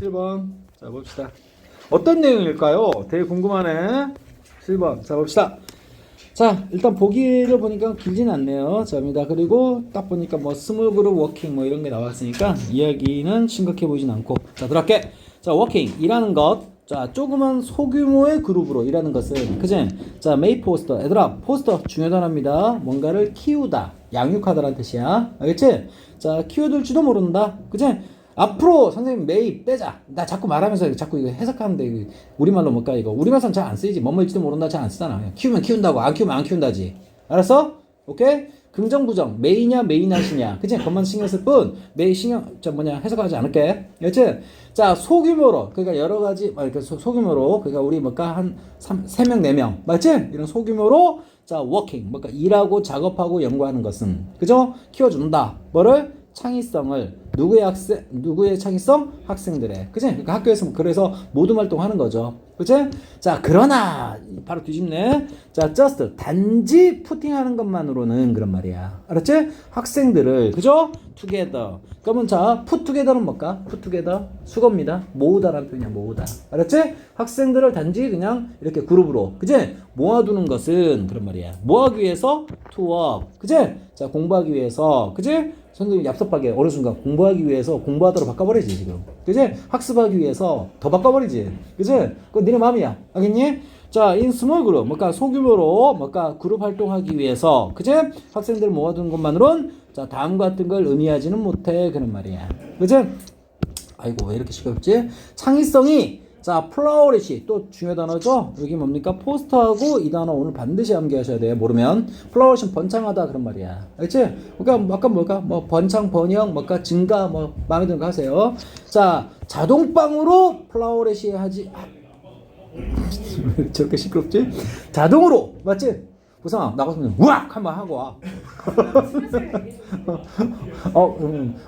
7번. 자, 봅시다. 어떤 내용일까요? 되게 궁금하네. 7번. 자, 봅시다. 자, 일단 보기를 보니까 길진 않네요. 자입니다. 그리고 딱 보니까 뭐 스몰 그룹 워킹 뭐 이런 게 나왔으니까 이야기는 심각해 보이진 않고. 자, 들어갈게. 자, 워킹. 일하는 것. 자, 조그만 소규모의 그룹으로 일하는 것은, 그지? 자, 메이 포스터. 얘들아, 포스터 중요 단어입니다. 뭔가를 키우다, 양육하다라는 뜻이야. 알겠지? 자, 키워둘지도 모른다. 그지? 앞으로 선생님 메이 빼자. 나 자꾸 말하면서 자꾸 이거 해석하는데, 이거 우리말로 뭘까, 이거? 우리말선 잘 안 쓰이지. 뭐뭐일지도 모른다 잘 안 쓰잖아. 그냥 키우면 키운다고, 안 키우면 안 키운다지. 알았어? 오케이? 긍정, 부정. 메이냐, 메이낫이냐. 그치? 그것만 신경 쓸 뿐, 메이 신경, 해석하지 않을게. 알겠지? 자, 소규모로. 그러니까 여러 가지, 이렇게 소규모로. 그러니까 우리 한 3명, 4명. 맞지? 이런 소규모로. 자, 워킹. 일하고 작업하고 연구하는 것은. 그죠? 키워준다. 뭐를? 창의성을. 누구의 창의성? 학생들의. 그치? 그러니까 학교에서 그래서 모둠 활동하는 거죠. 그치? 자, 그러나 바로 뒤집네. 자, just 단지 푸팅하는 것만으로는 그런 말이야. 알았지? 학생들을, 그죠? together. 그러면 자, put together는 뭘까? put together 수거입니다. 모으다라는 표현이야. 모으다. 알았지? 학생들을 단지 그냥 이렇게 그룹으로, 그치? 모아두는 것은 그런 말이야. 뭐하기 위해서? to work. 그치? 자, 공부하기 위해서. 그치? 선생님이 얍삽하게 어느 순간 공부하기 위해서 공부하도록 바꿔버리지 지금. 그지? 학습하기 위해서 더 바꿔버리지. 그지? 그건 니네 마음이야. 알겠니? 자, in small group. 소규모로 그룹 활동하기 위해서. 그지? 학생들 모아두는 것만으론 자, 다음 같은 걸 의미하지는 못해. 그런 말이야. 그지? 아이고, 왜 이렇게 시끄럽지? 창의성이 자, 플라워리시 또 중요 단어죠. 여기 뭡니까? 포스터하고 이 단어 오늘 반드시 암기하셔야 돼요. 모르면 플라워리시 번창하다 그런 말이야. 알겠지? 그러니까 아까 뭘까? 뭐 번창, 번영, 증가, 마음에 드는 거 하세요. 자, 자동방으로 플라워리시 하지. 왜 저렇게 시끄럽지? 자동으로 맞지? 보상아 나가서면 우악 한번 하고 와.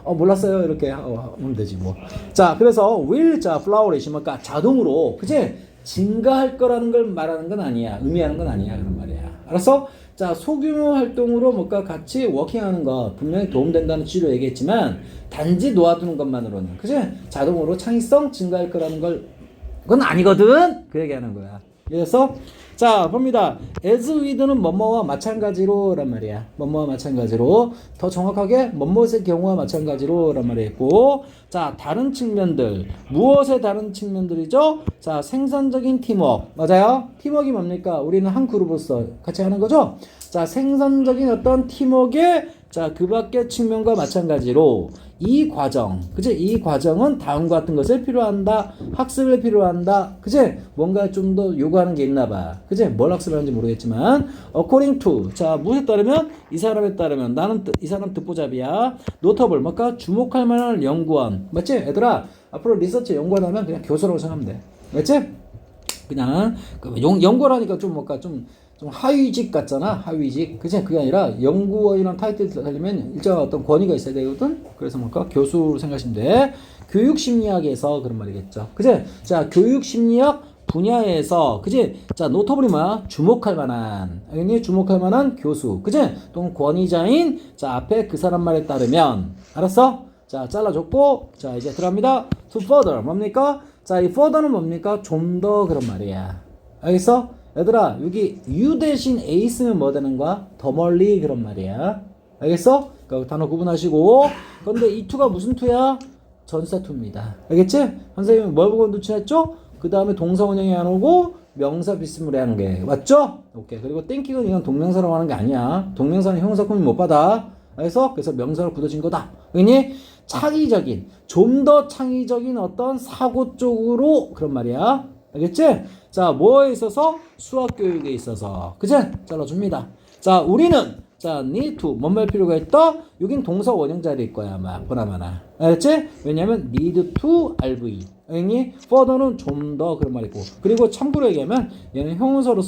몰랐어요 이렇게 하면 되지 뭐. 자, 그래서 will 자 flourish 자동으로 그치? 증가할 거라는 걸 말하는 건 아니야. 의미하는 건 아니야 그런 말이야. 알았어? 자, 소규모 활동으로 같이 워킹하는 거 분명히 도움된다는 취지로 얘기했지만 단지 놓아두는 것만으로는 그치? 자동으로 창의성 증가할 거라는 걸 그건 아니거든. 그 얘기하는 거야. 그래서 자, 봅니다. as with는 뭐뭐와 마찬가지로 란 말이야. 뭐뭐와 마찬가지로. 더 정확하게 뭐뭇의 경우와 마찬가지로 란 말이었고, 자, 다른 측면들. 무엇의 다른 측면들이죠? 자, 생산적인 팀워크. 맞아요? 팀워크이 뭡니까? 우리는 한 그룹으로서 같이 하는 거죠? 자, 생산적인 어떤 팀워크의 자, 그 밖의 측면과 마찬가지로 이 과정, 그치? 이 과정은 다음과 같은 것을 필요한다. 학습을 필요한다. 그치? 뭔가 좀 더 요구하는 게 있나 봐. 그치? 뭘 학습하는지 모르겠지만 according to. 자, 무엇에 따르면? 이 사람에 따르면 나는 이 사람 듣보잡이야. notable. 주목할 만한 연구원. 맞지? 얘들아, 앞으로 리서치 연구원하면 그냥 교수라고 생각하면 돼. 맞지? 그냥 연구하니까 좀 하위직 같잖아. 하위직. 그치? 그게 아니라 연구원이란 타이틀 달리면 일정한 어떤 권위가 있어야 되거든. 그래서 교수로 생각하시면 돼. 교육심리학에서 그런 말이겠죠. 그치? 자, 교육심리학 분야에서 그치? 자, 노터블이 뭐야? 주목할 만한. 알겠니? 주목할 만한 교수. 그치? 또는 권위자인 자, 앞에 그 사람 말에 따르면. 알았어? 자, 잘라줬고 자, 이제 들어갑니다. to further. 뭡니까? 자, 이 further는 뭡니까? 좀 더 그런 말이야. 알겠어? 얘들아, 여기 you 대신 a 쓰면 뭐 되는 거야? 더 멀리 그런 말이야. 알겠어? 그러니까 단어 구분하시고. 그런데 이 to가 무슨 to야? 전사 to입니다. 알겠지? 선생님이 뭘 보고 누출했죠? 그 다음에 동사 원형이 안 오고 명사 비스무리 하는 게 맞죠? 오케이. 그리고 땡킹은 이건 동명사라고 하는 게 아니야. 동명사는 형용사 꾸미 못 받아. 그래서 명사로 굳어진 거다. 그니 창의적인, 좀 더 창의적인 어떤 사고 쪽으로 그런 말이야. 알겠지? 자, 뭐에 있어서? 수학 교육에 있어서. 그치? 잘라줍니다. 자, 우리는 자, need to 뭐할 필요가 있다? 여긴 동사 원형 자리일 거야 아마 보나마나. 알겠지? 왜냐면 need to RV. 알겠니? further는 좀 더 그런 말이고. 그리고 참고로 얘기하면 얘는 형용사로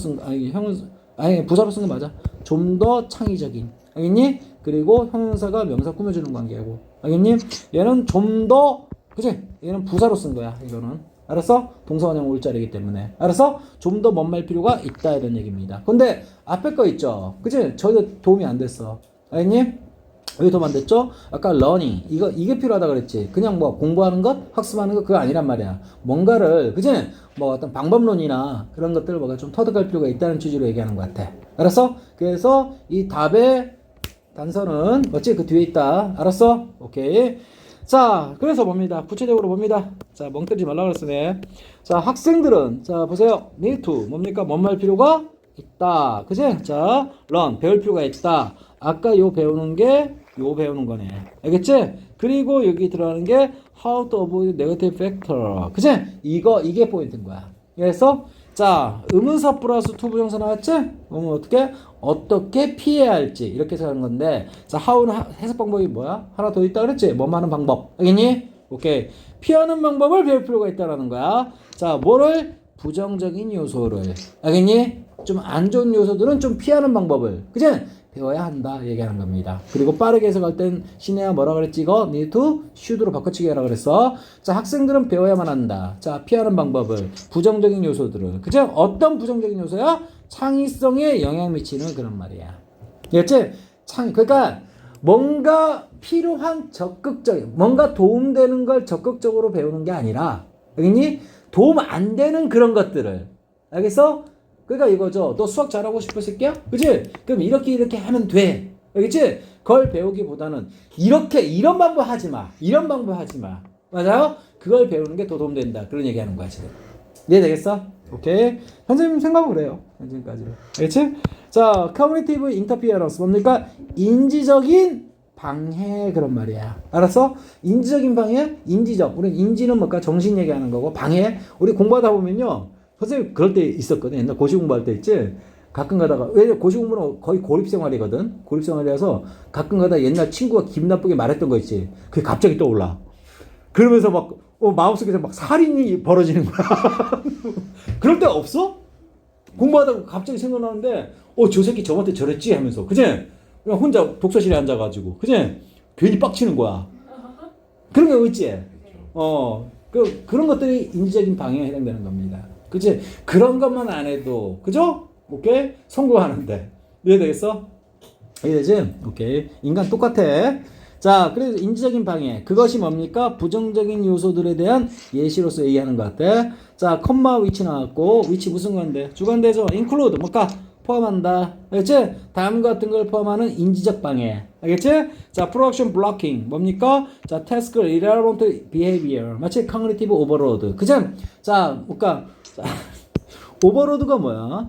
부사로 쓴 거 맞아. 좀 더 창의적인. 알겠니? 그리고 형용사가 명사 꾸며주는 관계고. 알겠니? 얘는 좀 더 그치? 얘는 부사로 쓴 거야 이거는. 알았어? 동사원형 올자리이기 때문에. 알았어? 좀 더 뭔 말 필요가 있다 이런 얘기입니다. 근데 앞에 거 있죠? 그치? 저희도 도움이 안 됐어. 알겠니? 왜 더 만들었죠? 아까 learning 이게 필요하다 그랬지. 그냥 뭐 공부하는 것, 학습하는 것 그거 아니란 말이야. 뭔가를 그지? 뭐 어떤 방법론이나 그런 것들을 뭐가 좀 터득할 필요가 있다는 취지로 얘기하는 것 같아. 알았어? 그래서 이 답의 단서는 어찌 그 뒤에 있다. 알았어? 오케이. 자, 그래서 봅니다. 구체적으로 봅니다. 자, 멍 때리지 말라 그랬으네. 자, 학생들은 자 보세요. need to 뭡니까? 뭔 말 필요가 있다. 그지? 자, learn 배울 필요가 있다. 아까 요 배우는 게 요 배우는 거네. 알겠지? 그리고 여기 들어가는 게 how to avoid negative factor. 그지? 이게 포인트인 거야. 그래서 자, 의문사 플러스 to 부정사 나왔지? 그러면 어떻게 피해야 할지 이렇게 생각하는 건데 자, how는 해석 방법이 뭐야? 하나 더 있다 그랬지? 뭐 하는 방법. 알겠니? 오케이. 피하는 방법을 배울 필요가 있다라는 거야. 자, 뭐를? 부정적인 요소를. 알겠니? 좀 안 좋은 요소들은 좀 피하는 방법을. 그지? 배워야 한다 얘기하는 겁니다. 그리고 빠르게 해석할 땐 신혜야 뭐라 그랬지? 이거 need to should로 바꿔치기 하라 그랬어. 자, 학생들은 배워야만 한다. 자, 피하는 방법을 부정적인 요소들을. 그죠? 어떤 부정적인 요소야? 창의성에 영향 미치는 그런 말이야. 알겠지? 그러니까 뭔가 필요한 적극적인 뭔가 도움되는 걸 적극적으로 배우는 게 아니라 알겠니? 도움 안 되는 그런 것들을. 알겠어? 그러니까 이거죠. 너 수학 잘하고 싶어 새끼야? 그치? 그럼 이렇게 하면 돼. 알겠지? 그걸 배우기보다는 이런 방법 하지 마. 이런 방법 하지 마. 맞아요? 그걸 배우는 게 더 도움된다. 그런 얘기하는 거야 지금. 이해되겠어? 오케이. 선생님 생각은 그래요. 현재까지. 알겠지? 자, cognitive interference 뭡니까? 인지적인 방해 그런 말이야. 알았어? 인지적인 방해? 인지적. 우리 인지는 뭘까? 정신 얘기하는 거고 방해. 우리 공부하다 보면요. 선생님 그럴 때 있었거든. 옛날 고시 공부할 때 있지. 가끔 가다가 왜 고시 공부는 거의 고립생활이거든. 고립생활이라서 가끔 가다 옛날 친구가 기분 나쁘게 말했던 거 있지. 그게 갑자기 떠올라. 그러면서 막 마음속에서 막 살인이 벌어지는 거야. 그럴 때 없어? 공부하다가 갑자기 생각나는데 저 새끼 저한테 저랬지 하면서 그지? 그냥 혼자 독서실에 앉아가지고 그지? 괜히 빡치는 거야. 그런 거 있지? 그런 것들이 인지적인 방해에 해당되는 겁니다. 그치? 그런 것만 안 해도, 그죠? 오케이? 성공하는데. 이해되겠어? 이해되지? 오케이. 인간 똑같아. 자, 그래서 인지적인 방해. 그것이 뭡니까? 부정적인 요소들에 대한 예시로서 얘기하는 것 같아. 자, 컴마 위치 나왔고, 위치 무슨 건데? 주관대죠? include. 뭘까? 포함한다. 알겠지? 다음 같은 걸 포함하는 인지적 방해. 알겠지? 자, production blocking. 뭡니까? 자, task irrelevant behavior. 마치 cognitive overload. 그죠? 자, 뭘까? 오버로드가 뭐야?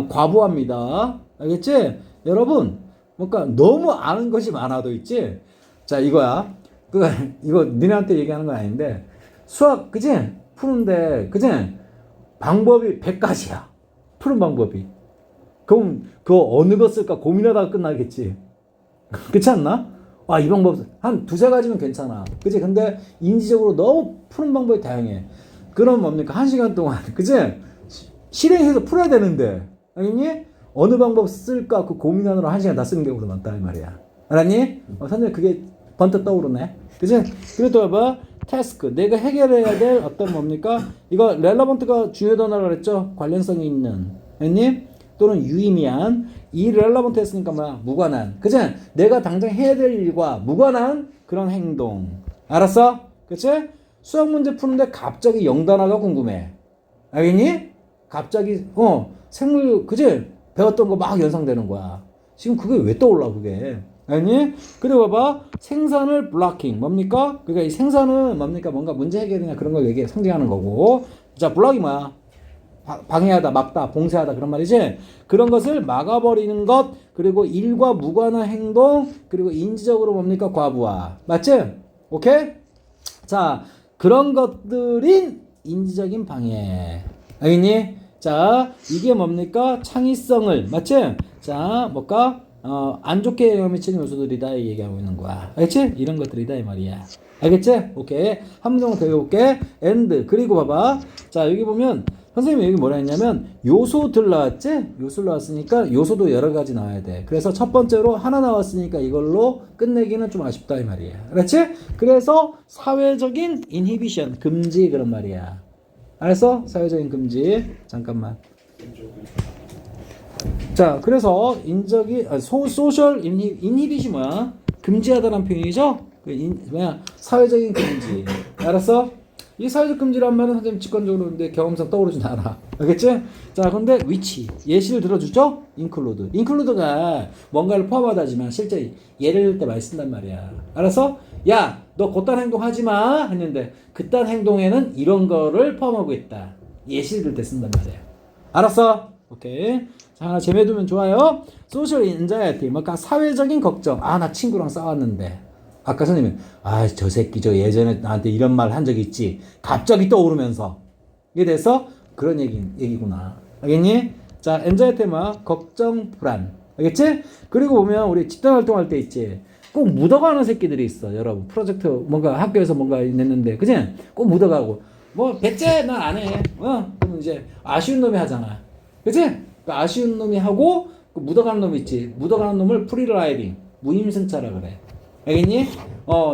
과부하입니다. 알겠지? 여러분, 뭔가 너무 아는 것이 많아도 있지? 자, 이거야. 이거 니네한테 얘기하는 건 아닌데, 수학, 그지? 푸는데, 그지? 방법이 100가지야. 푸는 방법이. 그럼, 그거 어느 거 쓸까 고민하다가 끝나겠지. 그렇지 않나? 이 방법, 한 두세 가지면 괜찮아. 그지? 근데 인지적으로 너무 푸는 방법이 다양해. 그럼 뭡니까? 1시간 동안, 그지? 실행해서 풀어야 되는데, 알겠니? 어느 방법 쓸까? 그 고민하느라 1시간 다 쓰는 경우도 많다, 이 말이야. 알았니? 선생님, 그게 번뜩 떠오르네. 그지? 그리고 또 봐봐. 태스크. 내가 해결해야 될 어떤 뭡니까? 이거, 렐러번트가 중요하다고 그랬죠? 관련성이 있는. 알겠니? 또는 유의미한. 이 렐러번트 했으니까 뭐야? 무관한. 그지? 내가 당장 해야 될 일과 무관한 그런 행동. 알았어? 그치? 수학 문제 푸는데 갑자기 영단어가 궁금해. 알겠니? 갑자기 생물 그지? 배웠던 거 막 연상되는 거야. 지금 그게 왜 떠올라 그게? 알겠니? 그리고 봐봐. 생산을 블로킹 뭡니까? 그러니까 이 생산은 뭡니까? 뭔가 문제 해결이나 그런 걸 상징하는 거고. 자, 블록이 뭐야? 방해하다, 막다, 봉쇄하다 그런 말이지. 그런 것을 막아버리는 것, 그리고 일과 무관한 행동, 그리고 인지적으로 뭡니까? 과부하. 맞지? 오케이? 자, 그런 것들인 인지적인 방해. 알겠니? 자, 이게 뭡니까? 창의성을, 맞지? 자, 뭘까? 안 좋게 영향 미치는 요소들이다 얘기하고 있는 거야. 알겠지? 이런 것들이다 이 말이야. 알겠지? 오케이. 한 문장만 더 해볼게. and. 그리고 봐봐. 자, 여기 보면 선생님이 여기 뭐라 했냐면 요소들 나왔지? 요소를 나왔으니까 요소도 여러 가지 나와야 돼. 그래서 첫 번째로 하나 나왔으니까 이걸로 끝내기는 좀 아쉽다 이 말이야. 그렇지? 그래서 사회적인 인히비션, 금지 그런 말이야. 알았어? 사회적인 금지. 잠깐만. 자, 그래서 소셜 인히빗이 뭐야? 금지하다라는 표현이죠? 뭐야? 사회적인 금지. 알았어? 이 사회적 금지란 말은 선생님 직관적으로 근데 경험상 떠오르진 않아. 알겠지? 자, 근데 which 예시를 들어주죠? include가 뭔가를 포함하다지만 실제 예를 들 때 많이 쓴단 말이야. 알았어? 야, 너 그딴 행동 하지 마 했는데 그딴 행동에는 이런 거를 포함하고 있다. 예시를 들 때 쓴단 말이야. 알았어? 오케이. 자, 하나 제외두면 좋아요. social anxiety, 뭔가 사회적인 걱정. 아, 나 친구랑 싸웠는데. 아까 선생님이 저 새끼 저 예전에 나한테 이런 말 한 적 있지. 갑자기 떠오르면서. 이게 돼서 그런 얘기구나. 알겠니? 자, anxiety 뭐 걱정, 불안. 알겠지? 그리고 보면 우리 집단 활동할 때 있지. 꼭 묻어가는 새끼들이 있어. 여러분 프로젝트 뭔가 학교에서 뭔가 냈는데 그지? 꼭 묻어가고 뭐 배째 난 안 해. 그럼 이제 아쉬운 놈이 하잖아. 그지? 그 아쉬운 놈이 하고 그 묻어가는 놈 있지. 묻어가는 놈을 프리라이딩 무임승차라 그래. 알겠니?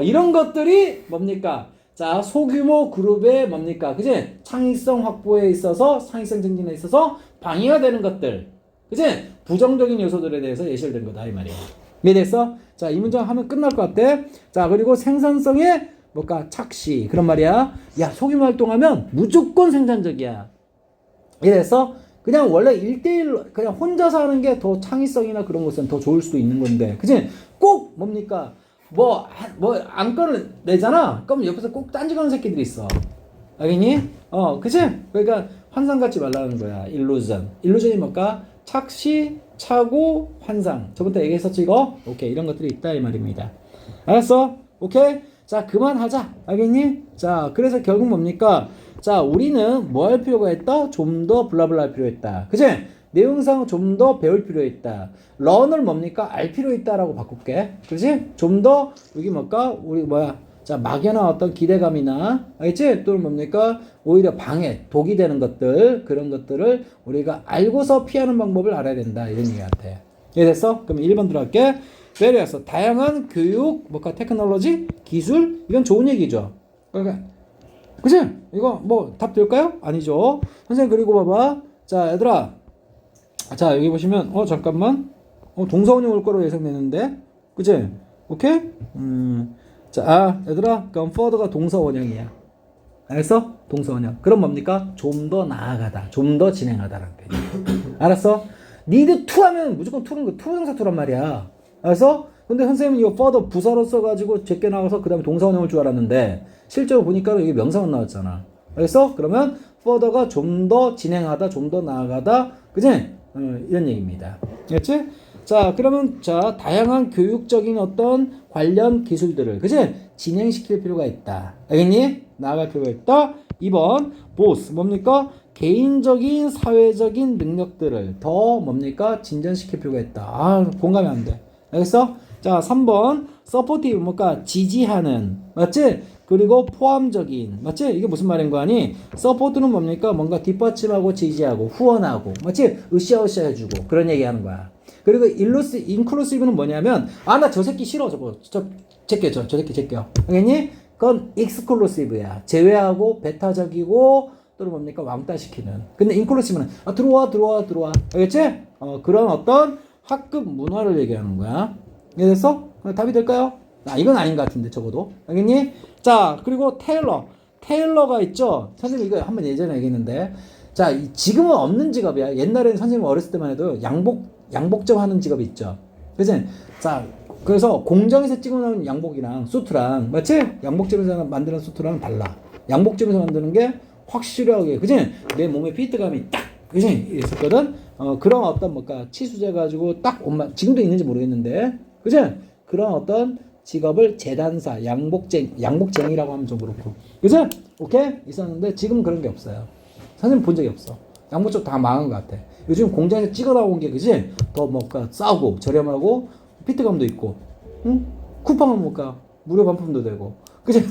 이런 것들이 뭡니까? 자, 소규모 그룹의 뭡니까? 그지? 창의성 확보에 있어서, 창의성 증진에 있어서 방해가 되는 것들. 그지? 부정적인 요소들에 대해서 예시를 든 거다, 이 말이야. 이해됐어? 자, 이 문장 하면 끝날 것 같아. 자, 그리고 생산성의 뭘까? 착시. 그런 말이야. 야, 소규모 활동하면 무조건 생산적이야. 이해됐어? 그냥 원래 1대1 그냥 혼자서 하는 게 더 창의성이나 그런 것은 더 좋을 수도 있는 건데. 그지? 꼭 뭡니까? 안건을 내잖아? 그럼 옆에서 꼭 딴지거는 새끼들이 있어. 알겠니? 그치? 그러니까 환상 갖지 말라는 거야. 일루전이 뭘까? 착시, 착오, 환상. 저번에 얘기했었지, 이거? 오케이. 이런 것들이 있다, 이 말입니다. 알았어? 오케이? 자, 그만하자. 알겠니? 자, 그래서 결국 뭡니까? 자, 우리는 뭐 할 필요가 있다? 좀 더 블라블라 할 필요 있다. 그치? 내용상 좀 더 배울 필요 있다. 런을 뭡니까? 알 필요 있다라고 바꿀게. 그렇지? 좀 더 여기 뭘까? 우리 자, 막연한 어떤 기대감이나 알겠지? 또는 뭡니까? 오히려 방해, 독이 되는 것들 그런 것들을 우리가 알고서 피하는 방법을 알아야 된다. 이런 얘기 같아. 이해됐어? 그럼 1번 들어갈게. 배려해서 다양한 교육, 테크놀로지, 기술 이건 좋은 얘기죠. 그러니까 그치? 이거 뭐 답 될까요? 아니죠. 선생님 그리고 봐봐. 자, 얘들아. 자, 여기 보시면 잠깐만. 동사원형 올 거로 예상되는데. 그치? 오케이? 자, 얘들아. 그럼 further가 동사원형이야. 알았어? 동사원형. 그럼 뭡니까? 좀 더 나아가다. 좀 더 진행하다라는 표현이야. 알았어? need to 하면 무조건 to는 거 투부정사 to란 말이야. 알았어? 근데 선생님은 이거 further 부사로 써가지고 제껴 나가서 그 다음에 동사원형을 줄 알았는데 실제로 보니까 여기 명사원 나왔잖아. 알겠어? 그러면 further가 좀 더 진행하다, 좀 더 나아가다. 그치? 이런 얘기입니다. 알겠지? 자, 그러면 자, 다양한 교육적인 어떤 관련 기술들을 그치? 진행시킬 필요가 있다. 알겠니? 나아갈 필요가 있다. 2번 both 뭡니까? 개인적인 사회적인 능력들을 더 뭡니까? 진전시킬 필요가 있다. 공감이 안 돼. 알겠어? 자, 3번 supportive 뭔가 지지하는 맞지? 그리고 포함적인 맞지? 이게 무슨 말인 거 아니? support는 뭡니까? 뭔가 뒷받침하고 지지하고 후원하고 맞지? 으쌰으쌰 해주고 그런 얘기 하는 거야. 그리고 inclusive는 뭐냐면 나 저 새끼 싫어 저 새끼 제껴 알겠니? 그건 exclusive야. 제외하고 배타적이고 또는 뭡니까? 왕따시키는. 근데 inclusive는 들어와 알겠지? 그런 어떤 학급 문화를 얘기하는 거야. 이해됐어? 답이 될까요? 이건 아닌 것 같은데 적어도 알겠니? 자, 그리고 테일러가 있죠. 선생님 이거 한번 예전에 얘기했는데 자, 지금은 없는 직업이야. 옛날에는 선생님 어렸을 때만 해도 양복점 하는 직업이 있죠. 그치? 자, 그래서 공장에서 찍어놓은 양복이랑 수트랑 맞지? 양복점에서 만드는 수트랑 달라. 양복점에서 만드는 게 확실하게 그치? 내 몸에 피트감이 딱 그치? 있었거든. 그런 어떤 치수제 가지고 딱 옷만 지금도 있는지 모르겠는데 그치? 그런 어떤 직업을 재단사, 양복쟁이라고 하면 좀 그렇고. 그치? 오케이? 있었는데 지금 그런 게 없어요. 선생님 본 적이 없어. 양복점 다 망한 것 같아. 요즘 공장에서 찍어 나온 게 그치? 더 싸고 저렴하고 피트감도 있고 응? 쿠팡은 무료 반품도 되고 그치?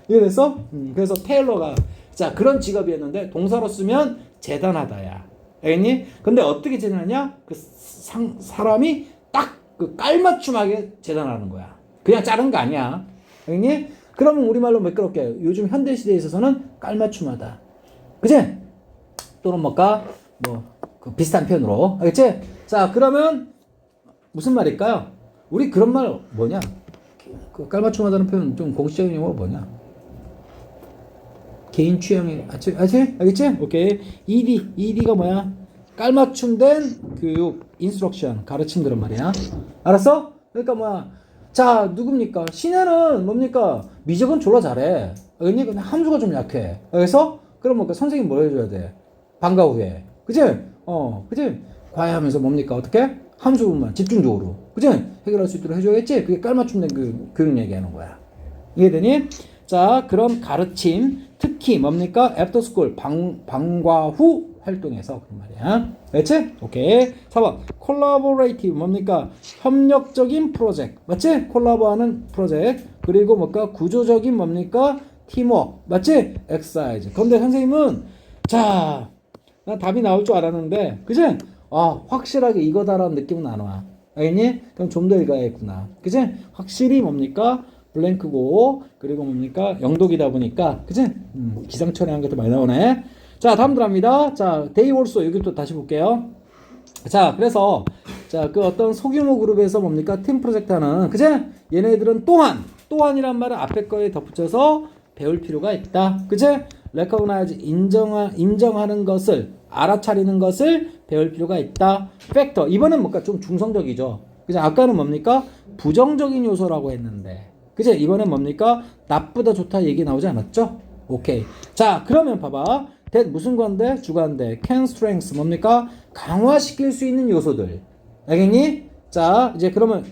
이해됐어? 그래서 테일러가 자 그런 직업이었는데 동사로 쓰면 재단하다야. 알겠니? 근데 어떻게 재단하냐? 그 사람이 딱 그 깔맞춤하게 재단하는 거야. 그냥 자른 거 아니야. 알겠니? 그러면 우리말로 매끄럽게 요즘 현대시대에 있어서는 깔맞춤하다. 그치? 또는 그 비슷한 표현으로. 알겠지? 자, 그러면 무슨 말일까요? 우리 그런 말 뭐냐? 그 깔맞춤하다는 표현 좀 공식적인 용어가 뭐냐? 개인 취향이 알겠지? 오케이. ED가 뭐야? 깔맞춤된 교육, 인스트럭션, 가르침 그런 말이야. 알았어? 그러니까 뭐야? 자, 누굽니까? 신혜는 뭡니까? 미적은 졸라 잘해. 알겠니? 근데 함수가 좀 약해. 그래서 그럼 뭡니까? 선생님 뭘 해줘야 돼? 방과 후에. 그치? 그치? 과외하면서 뭡니까? 어떻게? 함수 부분만 집중적으로. 그치? 해결할 수 있도록 해줘야겠지? 그게 깔맞춤된 그 교육 얘기하는 거야. 이해되니? 자, 그런 가르침, 특히 뭡니까? 애프터스쿨, 방과 후 활동에서 그런 말이야. 됐지? 오케이. 4번. 콜라보레이티브 뭡니까? 협력적인 프로젝트. 맞지? 콜라보하는 프로젝트. 그리고 뭘까? 구조적인 뭡니까? 팀워크. 맞지? 엑사이즈. 그런데 선생님은 자, 나 답이 나올 줄 알았는데, 그지? 확실하게 이거다라는 느낌은 안 와. 알겠니? 그럼 좀 더 읽어야겠구나. 그지? 확실히 뭡니까? 블랭크고, 그리고 뭡니까? 영독이다 보니까, 그지? 기상천외한 것도 많이 나오네. 자, 다음 들어갑니다. 자, 데이 올소 여기 또 다시 볼게요. 자, 그래서 자, 그 어떤 소규모 그룹에서 뭡니까? 팀 프로젝트 하는, 그지? 얘네들은 또한이란 말은 앞에 거에 덧붙여서 배울 필요가 있다. 그지? recognize, 인정하는 것을, 알아차리는 것을 배울 필요가 있다. factor, 이번엔 뭔가 좀 중성적이죠. 그죠? 아까는 뭡니까? 부정적인 요소라고 했는데. 그죠? 이번엔 뭡니까? 나쁘다, 좋다 얘기 나오지 않았죠? 오케이. 자, 그러면 봐봐. that 무슨 건데? 주관대. can strength, 뭡니까? 강화시킬 수 있는 요소들. 알겠니? 자, 이제 그러면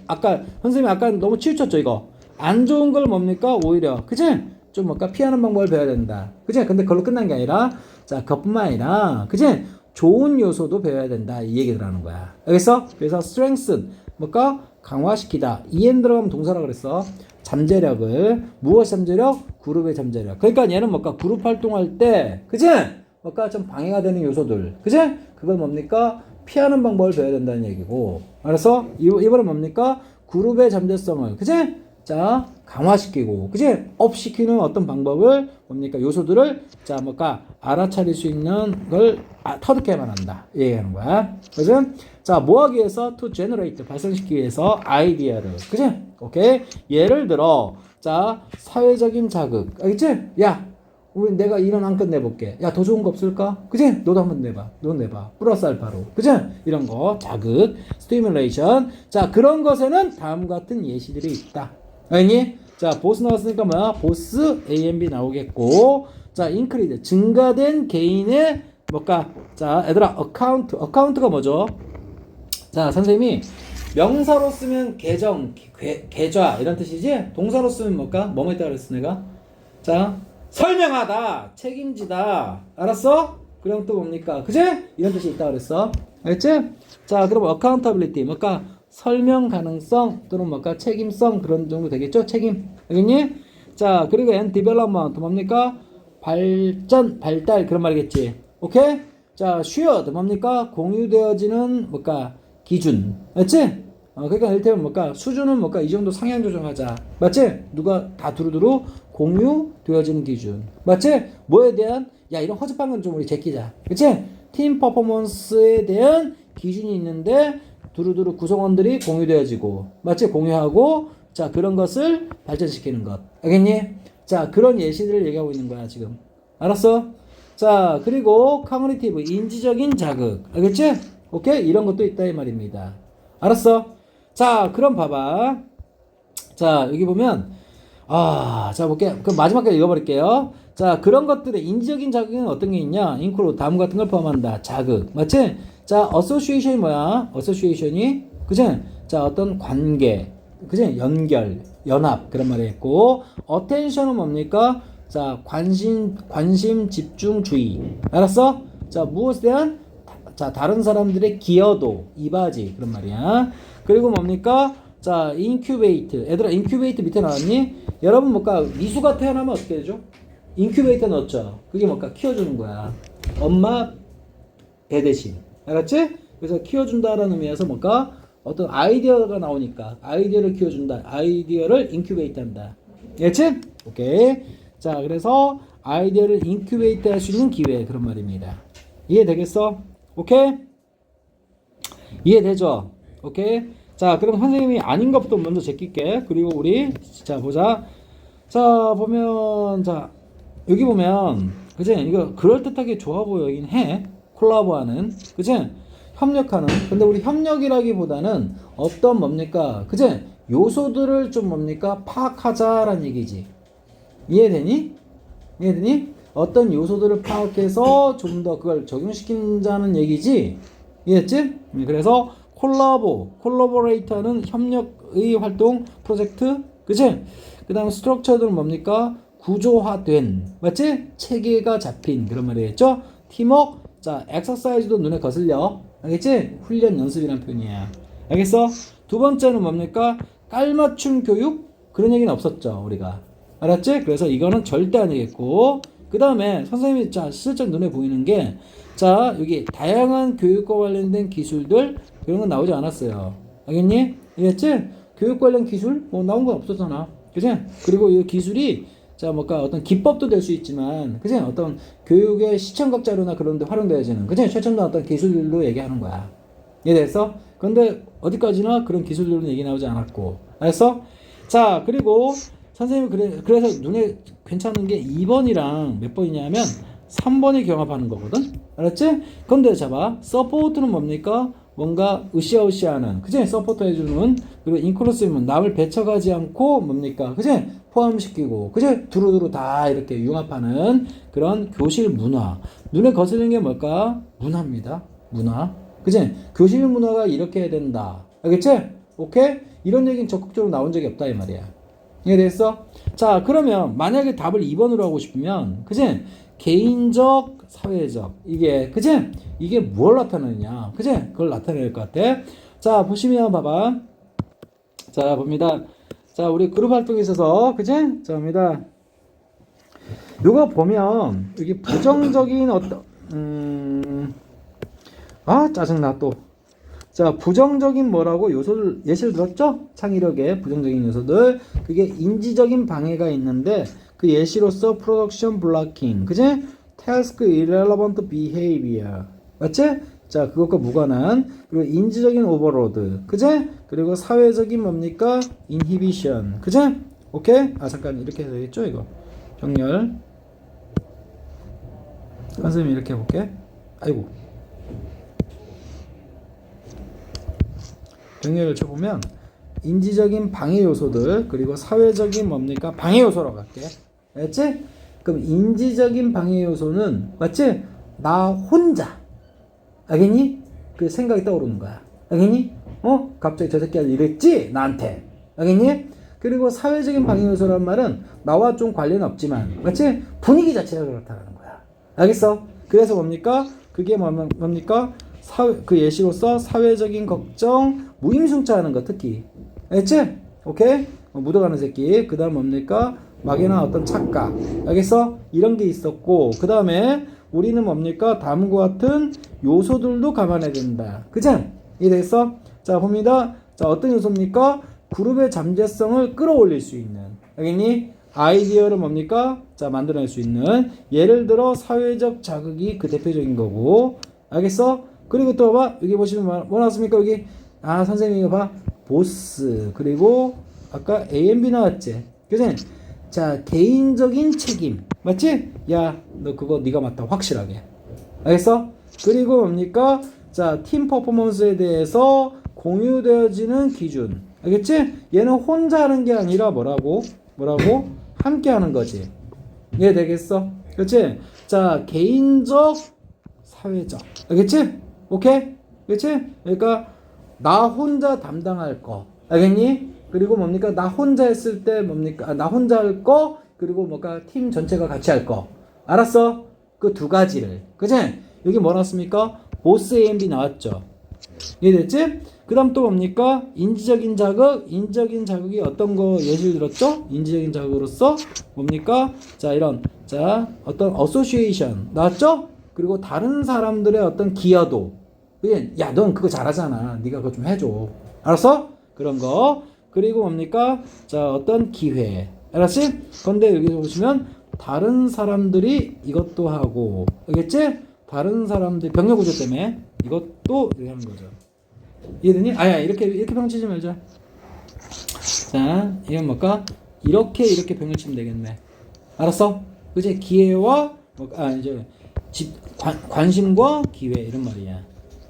선생님이 아까 너무 치우쳤죠, 이거? 안 좋은 걸 뭡니까? 오히려. 그치? 좀 뭔가 피하는 방법을 배워야 된다. 그치? 근데 그걸로 끝난 게 아니라, 자, 그것뿐만 아니라, 그치? 좋은 요소도 배워야 된다. 이 얘기를 하는 거야. 알겠어? 그래서 strengthen, 뭔가 강화시키다. EN 들어가면 동사라고 그랬어. 잠재력을, 무엇 잠재력? 그룹의 잠재력. 그러니까 얘는 뭔가 그룹 활동할 때, 그치? 뭔가 좀 방해가 되는 요소들. 그치? 그건 뭡니까? 피하는 방법을 배워야 된다는 얘기고. 알았어? 이번엔 뭡니까? 그룹의 잠재성을, 그치? 자, 강화시키고, 그치? 업시키는 어떤 방법을, 뭡니까? 요소들을, 자, 뭔가 알아차릴 수 있는 걸 터득해야만 한다. 얘기하는 거야. 그래서, 자, 뭐 하기 위해서? to generate, 발생시키기 위해서 아이디어를. 그치? 오케이? 예를 들어, 자, 사회적인 자극. 알겠지? 야, 내가 이런 한 건 내볼게. 야, 더 좋은 거 없을까? 그치? 너도 한번 내봐. 너 내봐. 플러스 알파로. 그치? 이런 거. 자극. 스티뮬레이션. 자, 그런 것에는 다음 같은 예시들이 있다. 알겠니? 자, 보스 나왔으니까 뭐야? 보스 A and B 나오겠고. 자, 인크리드. 증가된 개인의 뭘까? 자, 얘들아, 어카운트가 뭐죠? 자, 선생님이 명사로 쓰면 계정, 계좌 이런 뜻이지? 동사로 쓰면 뭘까? 뭐뭐 있다 그랬어 내가? 자, 설명하다, 책임지다. 알았어? 그럼 또 뭡니까? 그제? 이런 뜻이 있다 그랬어. 알겠지? 자, 그럼 accountability 뭘까? 설명 가능성 또는 뭘까? 책임성 그런 정도 되겠죠? 책임. 알겠니? 자, 그리고 and development 뭡니까? 발달 그런 말이겠지. 오케이? 자, shared 뭡니까? 공유되어지는 뭘까? 기준. 맞지? 그러니까 이를테면 뭘까? 수준은 뭘까? 이 정도 상향 조정하자. 맞지? 누가 다 두루두루 공유되어지는 기준. 맞지? 뭐에 대한? 야, 이런 허접한 건 좀 우리 제끼자. 그치? 팀 퍼포먼스에 대한 기준이 있는데 두루두루 구성원들이 공유되어지고 맞지? 공유하고 자, 그런 것을 발전시키는 것. 알겠니? 자, 그런 예시들을 얘기하고 있는 거야, 지금. 알았어? 자, 그리고 커그니티브, 인지적인 자극. 알겠지? 오케이? 이런 것도 있다 이 말입니다. 알았어? 자, 그럼 봐봐. 자, 여기 보면 자, 볼게. 그럼 마지막까지 읽어버릴게요. 자, 그런 것들의 인지적인 자극은 어떤 게 있냐? 인크로 다음 같은 걸 포함한다. 자극. 맞지? 자, association이 뭐야? association이 그치? 자, 어떤 관계. 그치? 연합. 그런 말이 있고 attention은 뭡니까? 자, 관심, 집중주의. 알았어? 자, 무엇에 대한? 자, 다른 사람들의 기여도, 이바지. 그런 말이야. 그리고 뭡니까? 자, 인큐베이트. 얘들아, 인큐베이트 밑에 나왔니? 여러분, 뭘까? 미수가 태어나면 어떻게 되죠? 인큐베이터 넣었죠? 그게 뭘까? 키워주는 거야. 엄마 배 대신. 알았지? 그래서 키워준다라는 의미에서 뭘까? 어떤 아이디어가 나오니까 아이디어를 키워준다. 아이디어를 인큐베이트 한다. 알겠지? 오케이. 자, 그래서 아이디어를 인큐베이트 할 수 있는 기회. 그런 말입니다. 이해되겠어? 오케이? 이해되죠? 오케이. 자, 그럼 선생님이 아닌 것부터 먼저 제낄게. 그리고 우리 자 보자. 자 보면 자 여기 보면 그지? 이거 그럴듯하게 좋아 보이긴 해. 콜라보하는 그지? 협력하는. 근데 우리 협력이라기보다는 어떤 뭡니까? 그지? 요소들을 좀 뭡니까? 파악하자라는 얘기지. 이해되니? 이해되니? 어떤 요소들을 파악해서 좀 더 그걸 적용시킨다는 얘기지. 이해했지? 그래서 콜라보레이터는 협력의 활동 프로젝트, 그치? 그 다음 스트럭처들은 뭡니까? 구조화된, 맞지? 체계가 잡힌 그런 말이겠죠? 팀워크, 자, 엑서사이즈도 눈에 거슬려, 알겠지? 훈련 연습이란 표현이야. 알겠어? 두 번째는 뭡니까? 깔맞춤 교육, 그런 얘기는 없었죠, 우리가. 알았지? 그래서 이거는 절대 아니겠고, 그 다음에 선생님이 자 슬쩍 눈에 보이는 게 자 여기 다양한 교육과 관련된 기술들 그런 건 나오지 않았어요. 알겠니? 이해했지? 교육 관련 기술 뭐 나온 건 없었잖아. 그지? 그리고 이 기술이 자 뭔가 어떤 기법도 될 수 있지만 그지? 어떤 교육의 시청각 자료나 그런 데 활용되어지는 그지? 최첨단 어떤 기술들로 얘기하는 거야. 이해됐어? 근데 어디까지나 그런 기술들은 얘기 나오지 않았고. 알았어? 자 그리고 선생님이 그래서 눈에 괜찮은 게 2번이랑 몇 번이냐면 3번이 경합하는 거거든? 알았지? 근데 잡아. 서포트는 뭡니까? 뭔가 으쌰으쌰하는, 그치? 서포트 해주는, 그리고 인클루시브는 남을 배척하지 않고 뭡니까? 그치? 포함시키고, 그치? 두루두루 다 이렇게 융합하는 그런 교실 문화. 눈에 거슬리는 게 뭘까? 문화입니다. 문화. 그치? 교실 문화가 이렇게 해야 된다. 알겠지? 오케이? 이런 얘기는 적극적으로 나온 적이 없다, 이 말이야. 이해됐어? 자, 그러면 만약에 답을 2번으로 하고 싶으면, 그치? 개인적, 사회적. 이게, 그치? 이게 뭘 나타내느냐? 그치? 그걸 나타낼 것 같아. 자, 보시면 봐봐. 자, 봅니다. 자, 우리 그룹 활동에 있어서, 그치? 자, 봅니다. 요거 보면, 여기 부정적인 짜증나 또. 자, 부정적인 뭐라고 요소를 예시를 들었죠? 창의력의 부정적인 요소들. 그게 인지적인 방해가 있는데 그 예시로서 production blocking, 그지? task irrelevant behavior, 맞지? 자, 그것과 무관한. 그리고 인지적인 오버로드, 그지? 그리고 사회적인 뭡니까? inhibition, 그지? 오케이? 아, 잠깐 이렇게 해야 되겠죠? 이거 정렬. 선생님 이렇게 해볼게. 아이고. 정렬을 쳐보면 인지적인 방해 요소들 그리고 사회적인 뭡니까? 방해 요소라고 할게. 알겠지? 그럼 인지적인 방해 요소는 맞지? 나 혼자. 알겠니? 그 생각이 떠오르는 거야. 알겠니? 갑자기 저 새끼가 이랬지? 나한테. 알겠니? 그리고 사회적인 방해 요소란 말은 나와 좀 관련 없지만 맞지? 분위기 자체가 그렇다는 거야. 알겠어? 그래서 뭡니까? 그게 뭡니까? 그 예시로서 사회적인 걱정, 무임승차하는 거 특히. 알겠지? 오케이? 묻어가는 새끼. 그 다음 뭡니까? 막연한 어떤 착각. 알겠어? 이런 게 있었고, 그 다음에 우리는 뭡니까? 다음과 같은 요소들도 감안해야 된다. 그죠? 이해됐어? 자, 봅니다. 자, 어떤 요소입니까? 그룹의 잠재성을 끌어올릴 수 있는. 알겠니? 아이디어를 뭡니까? 자, 만들어낼 수 있는. 예를 들어, 사회적 자극이 그 대표적인 거고. 알겠어? 그리고 또 봐. 여기 보시면 뭐 나왔습니까? 여기. 아, 선생님 이거 봐. 보스. 그리고 아까 A&B 나왔지? 그치? 자, 개인적인 책임. 맞지? 야, 너 그거 네가 맡아. 확실하게. 알겠어? 그리고 뭡니까? 자, 팀 퍼포먼스에 대해서 공유되어지는 기준. 알겠지? 얘는 혼자 하는 게 아니라 뭐라고? 함께 하는 거지. 이해되겠어? 그렇지? 자, 개인적, 사회적. 알겠지? 오케이? 그렇지? 그러니까 나 혼자 담당할 거. 알겠니? 그리고 뭡니까? 나 혼자 했을 때 뭡니까? 나 혼자 할 거, 그리고 뭔가 팀 전체가 같이 할 거. 알았어? 그 두 가지를. 그치? 여기 뭐 나왔습니까? 보스 A&B 나왔죠? 이해됐지? 그 다음 또 뭡니까? 인지적인 자극. 인지적인 자극이 어떤 거 예시를 들었죠? 인지적인 자극으로서 뭡니까? 자, 이런. 자, 어떤 어소시에이션. 나왔죠? 그리고 다른 사람들의 어떤 기여도. 야, 넌 그거 잘하잖아. 네가 그거 좀 해줘. 알았어? 그런 거. 그리고 뭡니까? 자, 어떤 기회. 알았지? 근데 여기 보시면 다른 사람들이 이것도 하고. 알겠지? 다른 사람들 병력 구조 때문에 이것도 이렇게 하는 거죠. 이해되니? 아야, 이렇게 병 치지 말자. 자, 이건 뭘까? 이렇게 병을 치면 되겠네. 알았어? 그지? 기회와, 이제, 관심과 기회, 이런 말이야.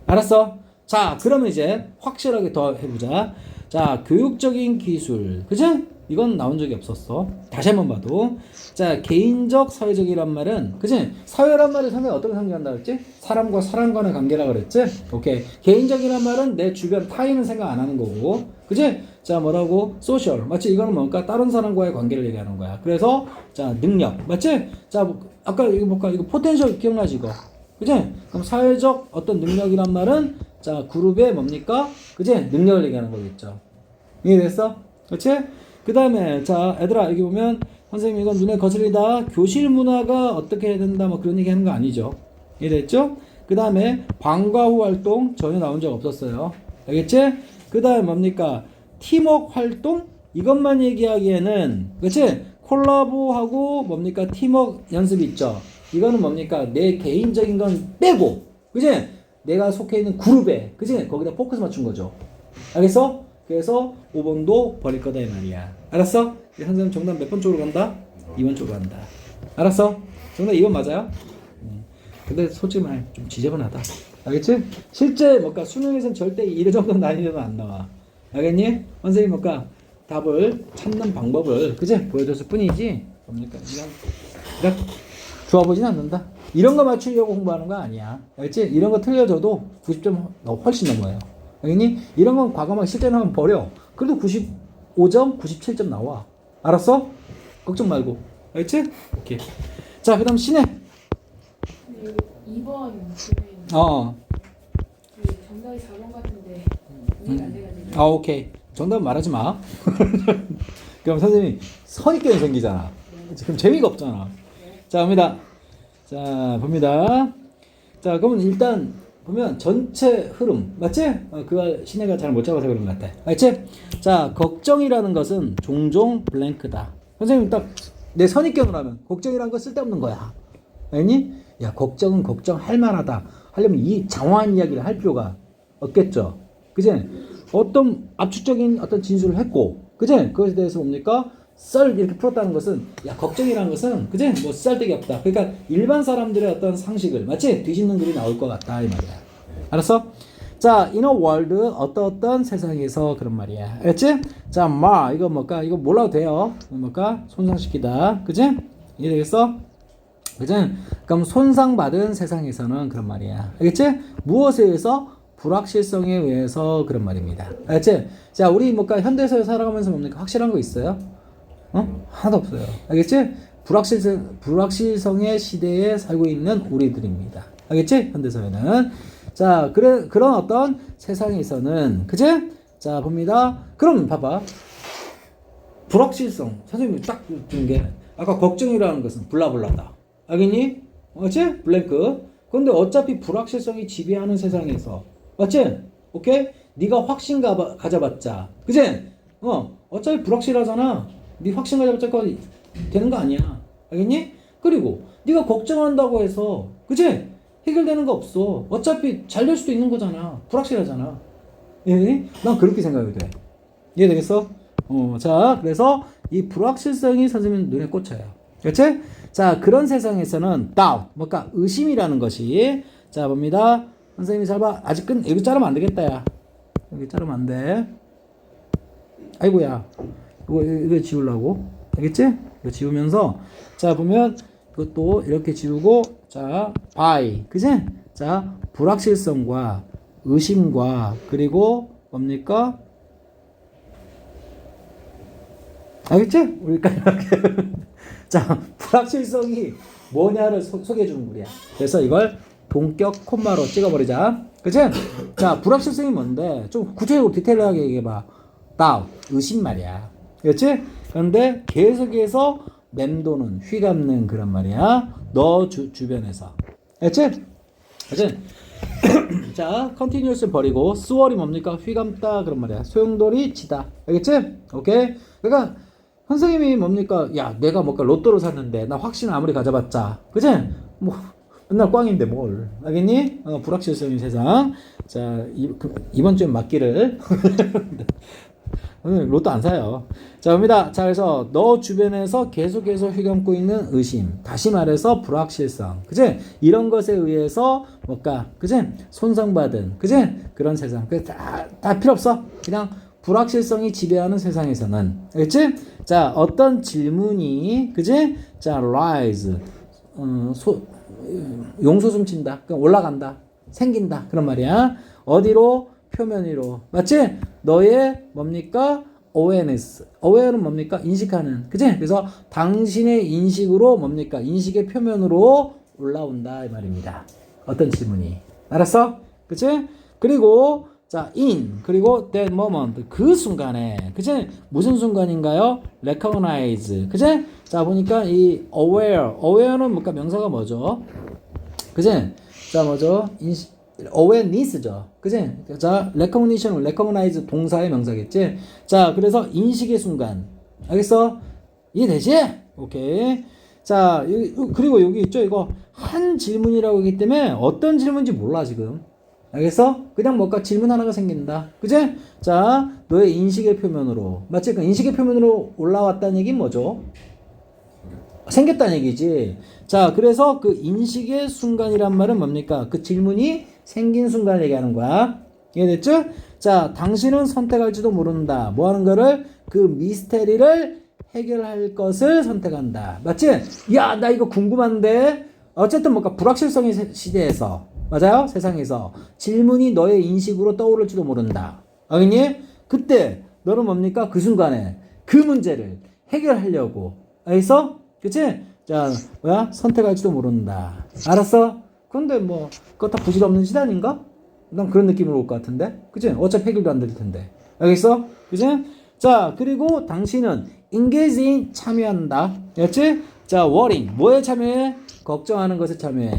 알았어? 자, 그러면 이제 확실하게 더 해보자. 자, 교육적인 기술. 그지? 이건 나온 적이 없었어. 다시 한번 봐도. 자, 개인적, 사회적이란 말은, 그지? 사회란 말을 상당히 어떻게 상징한다 그랬지? 사람과 사람 간의 관계라 그랬지? 오케이. 개인적이란 말은 내 주변 타인은 생각 안 하는 거고. 그지? 자, 뭐라고? 소셜. 맞지? 이거는 뭔가 다른 사람과의 관계를 얘기하는 거야. 그래서, 자, 능력. 맞지? 자, 아까 이거 뭘까? 이거 포텐셜 기억나지, 이거? 그지? 그럼 사회적 어떤 능력이란 말은, 자, 그룹의 뭡니까? 그지? 능력을 얘기하는 거겠죠. 이해됐어? 그치? 그 다음에, 자, 얘들아, 여기 보면, 선생님 이건 눈에 거슬리다. 교실 문화가 어떻게 해야 된다. 뭐 그런 얘기 하는 거 아니죠. 이해됐죠? 그 다음에, 방과 후 활동 전혀 나온 적 없었어요. 알겠지? 그 다음에 뭡니까? 팀워크 활동? 이것만 얘기하기에는, 그치? 콜라보하고 뭡니까? 팀워크 연습 있죠? 이거는 뭡니까? 내 개인적인 건 빼고, 그치? 내가 속해 있는 그룹에, 그치? 거기다 포커스 맞춘 거죠. 알겠어? 그래서 5번도 버릴 거다 이 말이야. 알았어? 선생님 정답 몇 번 쪽으로 간다? 2번 쪽으로 간다. 알았어? 정답 2번 맞아요? 근데 솔직히 말 좀 지저분하다. 알겠지? 실제 뭔가 수능에서는 절대 이 정도 난이도는 안 나와. 알겠니? 선생님 뭔가 답을 찾는 방법을 그치? 보여줬을 뿐이지 뭡니까? 이런 좋아 보진 않는다. 이런 거 맞추려고 공부하는 거 아니야. 알겠지? 이런 거 틀려줘도 90점 훨씬 넘어요. 알겠니? 이런 건 과감하게 실전을 하면 버려. 그래도 95점, 97점 나와. 알았어? 걱정 말고. 알겠지? 오케이. 자, 그 다음 신혜. 네, 2번 보면 그 정답이 4번 같은데 이해가 안 돼가지고. 오케이. 정답 말하지 마. 그럼 선생님이 선입견이 생기잖아. 그럼 재미가 없잖아. 자, 갑니다. 자, 봅니다. 자, 그러면 일단 보면 전체 흐름 맞지? 그거 신혜가 잘 못 잡아서 그런 것 같아. 알지? 자, 걱정이라는 것은 종종 블랭크다. 선생님 딱 내 선입견으로 하면 걱정이라는 건 쓸데없는 거야. 알니? 야, 걱정은 걱정할 만하다. 하려면 이 장황한 이야기를 할 필요가 없겠죠. 그지? 어떤 압축적인 어떤 진술을 했고, 그지? 그것에 대해서 뭡니까? 썰 이렇게 풀었다는 것은, 야, 걱정이라는 것은, 그지? 뭐 쌀데기 없다. 그러니까 일반 사람들의 어떤 상식을, 맞지? 뒤집는 글이 나올 것 같다. 이 말이야. 알았어? 자, in a world, 어떤 세상에서 그런 말이야. 알았지? 자, 이거 뭘까? 이거 몰라도 돼요. 뭘까? 손상시키다. 그지? 이해되겠어? 그지? 그럼 손상받은 세상에서는 그런 말이야. 알겠지? 무엇에 의해서? 불확실성에 의해서 그런 말입니다. 알겠지? 자, 우리 뭘까? 현대사회 살아가면서 뭡니까? 확실한 거 있어요? 하나도 없어요. 알겠지? 불확실성의 시대에 살고 있는 우리들입니다. 알겠지? 현대사회는. 자, 그런 어떤 세상에서는, 그치? 자, 봅니다. 그럼 봐봐. 불확실성. 선생님이 딱 준 게, 아까 걱정이라는 것은 블라블라다. 알겠니? 맞지? 블랭크. 근데 어차피 불확실성이 지배하는 세상에서, 맞지? 오케이? 네가 확신 가져봤자, 그치? 어차피 불확실하잖아. 네 확신 가져봤자 되는 거 아니야. 알겠니? 그리고 네가 걱정한다고 해서, 그치? 해결되는 거 없어. 어차피 잘 될 수도 있는 거잖아. 불확실하잖아. 예? 난 그렇게 생각이 돼. 이해되겠어? 자, 그래서 이 불확실성이 선생님 눈에 꽂혀요. 그렇지? 자, 그런 세상에서는 doubt, 뭔가 의심이라는 것이, 자, 봅니다. 선생님이 잘 봐. 아직 여기 자르면 안 되겠다, 야. 여기 자르면 안 돼. 아이고야. 이거 지우려고. 알겠지? 이거 지우면서, 자, 보면, 이것도 이렇게 지우고, 자, by. 그지? 자, 불확실성과 의심과, 그리고 뭡니까? 알겠지? 우리까지 이렇게. 자, 불확실성이 뭐냐를 소개해 주는 글이야. 그래서 이걸 동격 콤마로 찍어버리자. 그치? 자, 불확실성이 뭔데? 좀 구체적으로 디테일하게 얘기해봐. doubt, 의심 말이야. 그렇지? 그런데 계속해서 맴도는, 휘감는 그런 말이야. 너 주변에서. 알겠지? 그치? 자, continuous 버리고, 스월이 뭡니까? 휘감다 그런 말이야. 소용돌이 치다. 알겠지? 오케이? 그러니까, 선생님이 뭡니까? 야, 내가 뭔가 로또를 샀는데, 나 확신 아무리 가져봤자. 그치? 뭐 맨날 꽝인데 뭘. 알겠니? 불확실성인 세상. 자, 이번 주엔 맞기를. 오늘 로또 안 사요. 자, 봅니다. 자, 그래서 너 주변에서 계속해서 휘감고 있는 의심. 다시 말해서 불확실성. 그지? 이런 것에 의해서 뭔가, 그지? 손상받은, 그지? 그런 세상. 다 필요 없어. 그냥 불확실성이 지배하는 세상에서는. 알겠지? 자, 어떤 질문이, 그지? 자, rise. 용솟음 친다. 올라간다. 생긴다. 그런 말이야. 어디로? 표면 위로. 맞지? 너의 뭡니까? awareness. aware는 뭡니까? 인식하는. 그치? 그래서 당신의 인식으로 뭡니까? 인식의 표면으로 올라온다. 이 말입니다. 어떤 질문이. 알았어? 그치? 그리고 자, 그리고 that moment. 그 순간에. 그치? 무슨 순간인가요? recognize. 그치? 자, 보니까 이 aware는 뭔가 명사가 뭐죠? 그치? 자, 뭐죠? awareness죠. 그지? 자, recognize 동사의 명사겠지? 자, 그래서 인식의 순간. 알겠어? 이해되지? 오케이. 자, 그리고 여기 있죠? 이거 한 질문이라고 하기 때문에 어떤 질문인지 몰라, 지금. 알겠어? 그냥 뭔가 질문 하나가 생긴다. 그지? 자, 너의 인식의 표면으로. 맞지? 그 인식의 표면으로 올라왔다는 얘기는 뭐죠? 생겼다는 얘기지. 자, 그래서 그 인식의 순간이란 말은 뭡니까? 그 질문이 생긴 순간을 얘기하는 거야. 이해됐죠? 자, 당신은 선택할지도 모른다. 뭐 하는 거를? 그 미스테리를 해결할 것을 선택한다. 맞지? 야, 나 이거 궁금한데. 어쨌든 뭔가 불확실성의 시대에서, 맞아요? 세상에서 질문이 너의 인식으로 떠오를지도 모른다. 알겠니? 그때 너는 뭡니까? 그 순간에 그 문제를 해결하려고. 알겠어? 그치? 자, 뭐야? 선택할지도 모른다. 알았어? 근데 뭐, 그거 다 부질없는 짓 아닌가? 난 그런 느낌으로 올 것 같은데? 그치? 어차피 해결도 안 될 텐데. 알겠어? 그치? 자, 그리고 당신은 engage in 참여한다. 알았지? 자, worrying. 뭐에 참여해? 걱정하는 것에 참여해.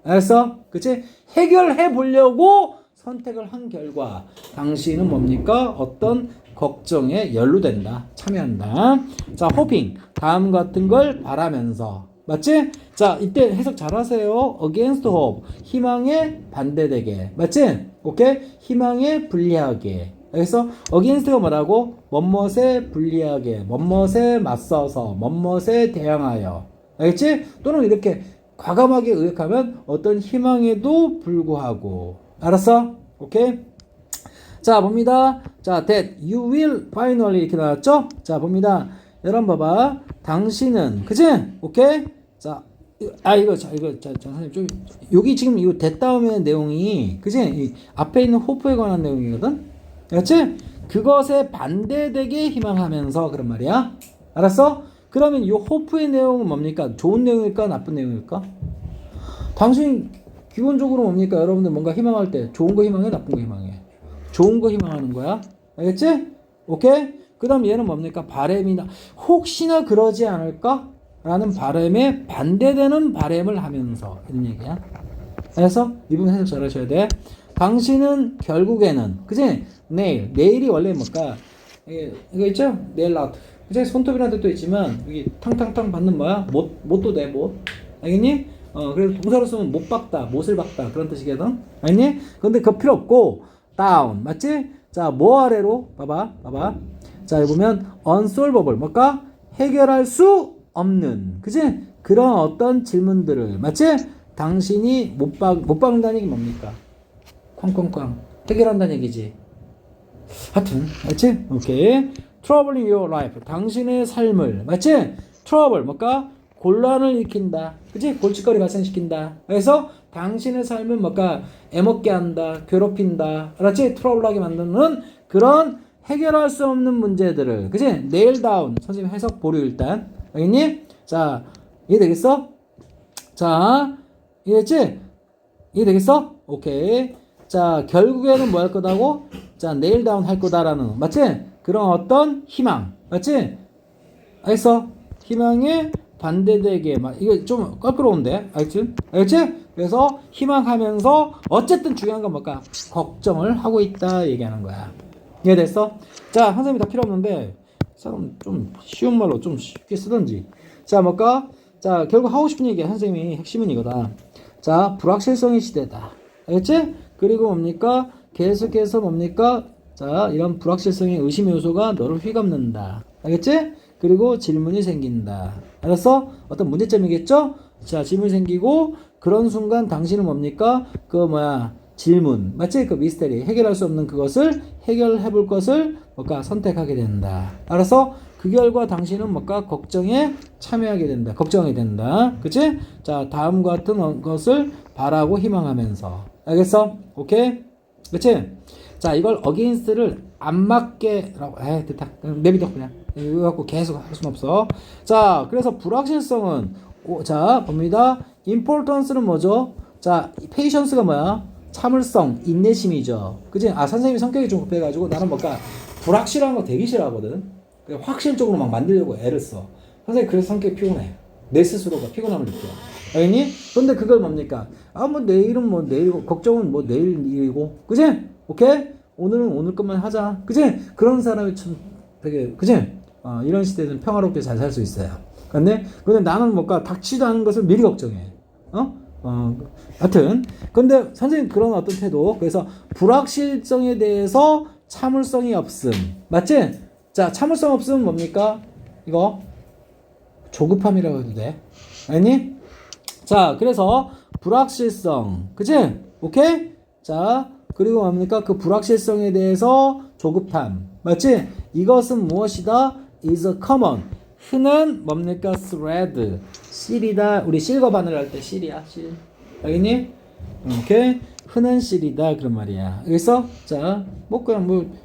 알았어? 그치? 해결해 보려고 선택을 한 결과, 당신은 뭡니까? 어떤 걱정에 연루된다. 참여한다. 자, hoping. 다음 같은 걸 바라면서. 맞지? 자, 이때 해석 잘 하세요. against hope. 희망에 반대되게. 맞지? 오케이? 희망에 불리하게. 그래서 against가 뭐라고? 뭐뭇에 불리하게. 뭐뭇에 맞서서. 뭐뭇에 대항하여. 알겠지? 또는 이렇게 과감하게 의역하면 어떤 희망에도 불구하고. 알았어? 오케이? 자, 봅니다. 자, that you will finally 이렇게 나왔죠? 자, 봅니다. 여러분 봐봐. 당신은, 그치? 오케이? 자, 선생님, 좀, 여기 지금 이거 that 다음의 내용이, 그치? 이 앞에 있는 호프에 관한 내용이거든? 그치? 그것에 반대되게 희망하면서 그런 말이야. 알았어? 그러면 이 호프의 내용은 뭡니까? 좋은 내용일까? 나쁜 내용일까? 당신, 기본적으로 뭡니까? 여러분들 뭔가 희망할 때 좋은 거 희망해? 나쁜 거 희망해? 좋은 거 희망하는 거야. 알겠지? 오케이? 그 다음 얘는 뭡니까? 바램이나 혹시나 그러지 않을까? 라는 바램에 반대되는 바램을 하면서 이런 얘기야. 그래서 이 부분 해석 잘 하셔야 돼. 당신은 결국에는 그치? 내일이 원래 뭘까? 이거 있죠? 네일 아웃. 그치? 손톱이라는 뜻도 있지만 여기 탕탕탕 받는 뭐야? 못도 돼, 못. 알겠니? 그래서 동사로 쓰면 못 박다, 못을 박다 그런 뜻이거든. 알겠니? 근데 그거 필요 없고 down 맞지? 자, 뭐 아래로? 봐봐. 자, 여기 보면 unsolvable 뭘까? 해결할 수 없는 그지? 그런 어떤 질문들을 맞지? 당신이 못 박는다는 얘기 뭡니까? 쾅쾅쾅 해결한다는 얘기지. 하여튼 맞지? 오케이. troubling your life 당신의 삶을 맞지? trouble 뭘까? 곤란을 일으킨다. 그치? 골칫거리 발생시킨다. 그래서 당신의 삶은 뭔가 애먹게 한다. 괴롭힌다. 알았지? 트러블하게 만드는 그런 해결할 수 없는 문제들을. 그치? nail down. 선생님 해석 보류 일단. 알겠니? 자, 이해되겠어? 자, 이해됐지? 이해되겠어? 오케이. 자, 결국에는 뭐 할 거다고? 자, nail down 할 거다라는. 맞지? 그런 어떤 희망. 맞지? 알겠어? 희망에 반대되게 이거 좀 껄끄러운데 알겠지? 그래서 희망하면서 어쨌든 중요한 건 뭘까? 걱정을 하고 있다 얘기하는 거야. 이해됐어? 자, 선생님이 다 필요 없는데 사람 좀 쉬운 말로 좀 쉽게 쓰던지. 자, 뭘까? 자, 결국 하고 싶은 얘기야. 선생님이 핵심은 이거다. 자, 불확실성의 시대다. 알겠지? 그리고 뭡니까? 계속해서 뭡니까? 자, 이런 불확실성의 의심의 요소가 너를 휘감는다. 알겠지? 그리고 질문이 생긴다. 알았어? 어떤 문제점이겠죠? 자, 질문이 생기고 그런 순간 당신은 뭡니까? 질문. 맞지? 그 미스테리. 해결할 수 없는 그것을 해결해 볼 것을 선택하게 된다. 알았어? 그 결과 당신은 걱정에 참여하게 된다. 걱정이 된다. 그치? 자, 다음과 같은 것을 바라고 희망하면서. 알겠어? 오케이? 그치? 자, 이걸 against를 안 맞게 라고 됐다. 내비둬 그냥. 이거 갖고 계속 할 수는 없어. 자, 그래서 불확실성은 자, 봅니다. importance는 뭐죠? 자, patience가 뭐야? 참을성, 인내심이죠. 그치? 아, 선생님이 성격이 좀 급해가지고 나는 불확실한 거 되게 싫어하거든. 확실적으로 막 만들려고 애를 써. 선생님 그래서 성격이 피곤해. 내 스스로가 피곤함을 느껴. 알겠니? 근데 그걸 뭡니까? 아, 내일은 내일이고, 걱정은 내일 일이고. 그치? 오케이? 오늘은 오늘 것만 하자. 그치? 그런 사람이 참 되게, 그치? 이런 시대는 평화롭게 잘 살 수 있어요. 근데 나는 닥치지도 않은 것을 미리 걱정해. 하여튼. 근데 선생님 그런 어떤 태도. 그래서 불확실성에 대해서 참을성이 없음. 맞지? 자, 참을성 없으면 뭡니까? 이거 조급함이라고 해도 돼. 아니? 자, 그래서 불확실성. 그치? 오케이? 자, 그리고 뭡니까? 그 불확실성에 대해서 조급함. 맞지? 이것은 무엇이다? is a common. 흔한 뭡니까? thread. 실이다. 우리 실거 바늘 할 때 실이야. 실. 알겠니? 오케이? 흔한 실이다. 그런 말이야. 그래서 자,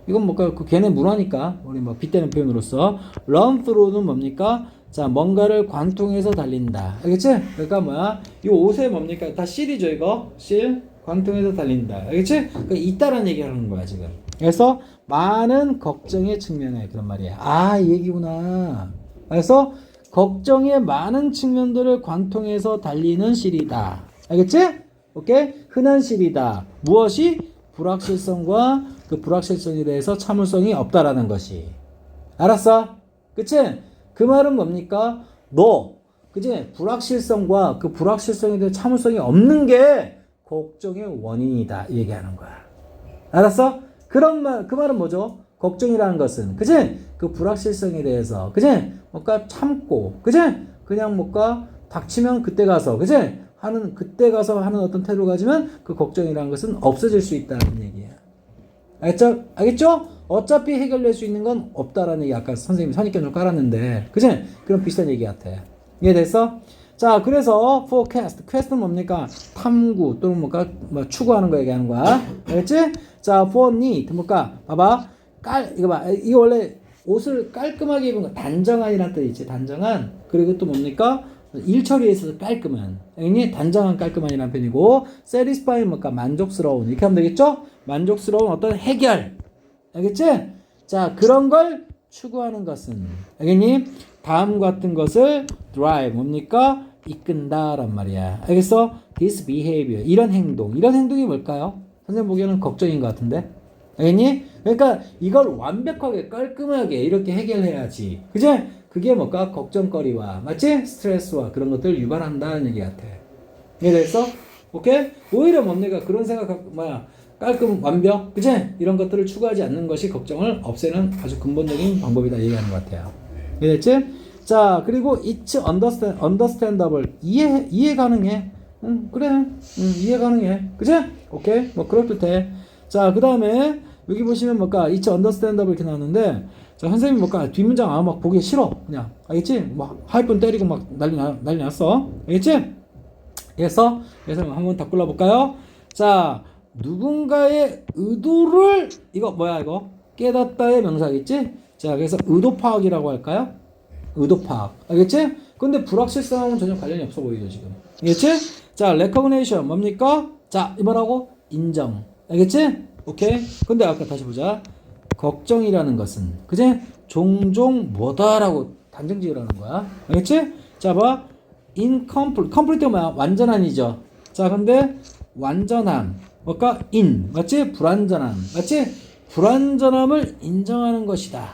이건 걔네 문화니까 우리 빗대는 표현으로서 run through는 뭡니까? 자, 뭔가를 관통해서 달린다. 알겠지? 그러니까 이 옷에 뭡니까? 다 실이죠, 이거. 실. 관통해서 달린다. 알겠지? 그러니까 있다라는 얘기를 하는 거야, 지금. 그래서 많은 걱정의 측면에 그런 말이야. 아, 이 얘기구나. 그래서 걱정의 많은 측면들을 관통해서 달리는 실이다. 알겠지? 오케이? 흔한 실이다. 무엇이? 불확실성과 그 불확실성에 대해서 참을성이 없다라는 것이. 알았어? 그치? 그 말은 뭡니까? 그치? 불확실성과 그 불확실성에 대한 참을성이 없는 게 걱정의 원인이다. 이 얘기하는 거야. 알았어? 그 말은 뭐죠? 걱정이라는 것은, 그치? 그 불확실성에 대해서, 그치? 참고, 그치? 그냥 닥치면 그때 가서, 그치? 그때 가서 하는 어떤 태도를 가지면 그 걱정이라는 것은 없어질 수 있다는 얘기야. 알겠죠? 어차피 해결될 수 있는 건 없다라는 얘기 아까 선생님이 선입견 좀 깔았는데, 그치? 그런 비슷한 얘기 같아. 이해됐어? 자, 그래서 forecast, quest는 뭡니까? 탐구 또는 추구하는 거 얘기하는 거야. 알겠지? 자, for need, 봐봐. 이거 봐. 이거 원래 옷을 깔끔하게 입은 거 단정한이라는 뜻이 있지. 단정한. 그리고 또 뭡니까? 일 처리에 있어서 깔끔한. 알겠니? 단정한 깔끔한이라는 편이고, satisfy 만족스러운. 이렇게 하면 되겠죠? 만족스러운 어떤 해결. 알겠지? 자, 그런 걸 추구하는 것은. 알겠니? 다음 같은 것을 drive. 뭡니까? 이끈다란 말이야. 알겠어? This behavior. 이런 행동이 뭘까요? 선생님 보기에는 걱정인 것 같은데. 알겠니? 그러니까 이걸 완벽하게 깔끔하게 이렇게 해결해야지. 그치? 그게 걱정거리와 맞지? 스트레스와 그런 것들을 유발한다는 얘기 같아. 이해됐어? 오케이? 오히려 그런 생각 깔끔 완벽, 그치? 이런 것들을 추구하지 않는 것이 걱정을 없애는 아주 근본적인 방법이다 얘기하는 것 같아요. 이해됐지? 자, 그리고 it's understandable. 이해 가능해. 그래. 이해 가능해. 그치? 오케이? 그렇듯해. 자, 그 다음에 여기 보시면 it's understandable 이렇게 나왔는데, 자, 선생님 뒷문장 보기 싫어. 그냥. 알겠지? 하이픈 때리고 난리 났어. 알겠지? 그래서 한번 더 굴러볼까요? 자, 누군가의 의도를, 이거 깨닫다의 명사겠지? 자, 그래서 의도 파악이라고 할까요? 의도 파악. 알겠지? 근데 불확실성은 전혀 관련이 없어 보이죠, 지금. 알겠지? 자, recognition 뭡니까? 자, 이말하고 인정. 알겠지? 오케이? 근데 아까 다시 보자. 걱정이라는 것은, 그지? 종종 뭐다라고 단정 지으라는 거야. 알겠지? 자, incomplete. complete가 뭐야? 완전한이죠. 자, 근데 완전함. 맞지? 불완전함. 맞지? 불완전함을 인정하는 것이다.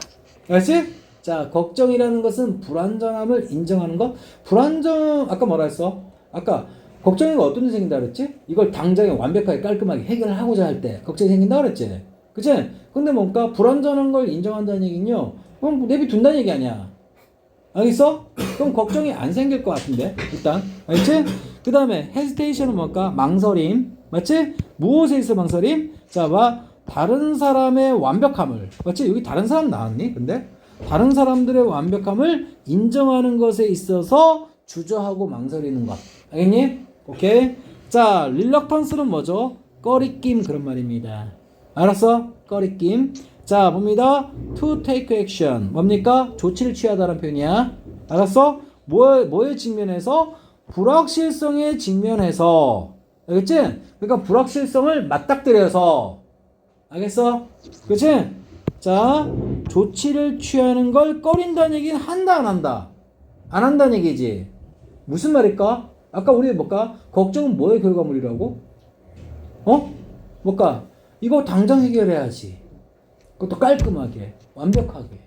알겠지? 자, 걱정이라는 것은 불완전함을 인정하는 것. 아까 뭐라 했어? 아까 걱정이가 어떤 일 생긴다 그랬지? 이걸 당장에 완벽하게 깔끔하게 해결을 하고자 할 때 걱정이 생긴다 그랬지? 그치? 근데 뭔가 불완전한 걸 인정한다는 얘기는요, 그럼 내비둔다는 얘기 아니야. 알겠어? 그럼 걱정이 안 생길 것 같은데, 일단. 알겠지? 그 다음에 hesitation은 뭘까? 망설임. 맞지? 무엇에 있어 망설임? 자, 봐. 다른 사람의 완벽함을. 맞지? 여기 다른 사람 나왔니? 근데? 다른 사람들의 완벽함을 인정하는 것에 있어서 주저하고 망설이는 것. 알겠니? 오케이? 자, reluctance는 뭐죠? 꺼리낌 그런 말입니다. 알았어? 꺼리낌. 자, 봅니다. to take action. 뭡니까? 조치를 취하다라는 표현이야. 알았어? 뭐에 직면해서? 불확실성에 직면해서. 알겠지? 그러니까 불확실성을 맞닥뜨려서. 알겠어? 그치? 자, 조치를 취하는 걸 꺼린다는 얘기는 한다, 안 한다? 안 한다는 얘기지. 무슨 말일까? 아까 우리 뭘까? 걱정은 뭐의 결과물이라고? 뭘까? 이거 당장 해결해야지. 그것도 깔끔하게, 완벽하게.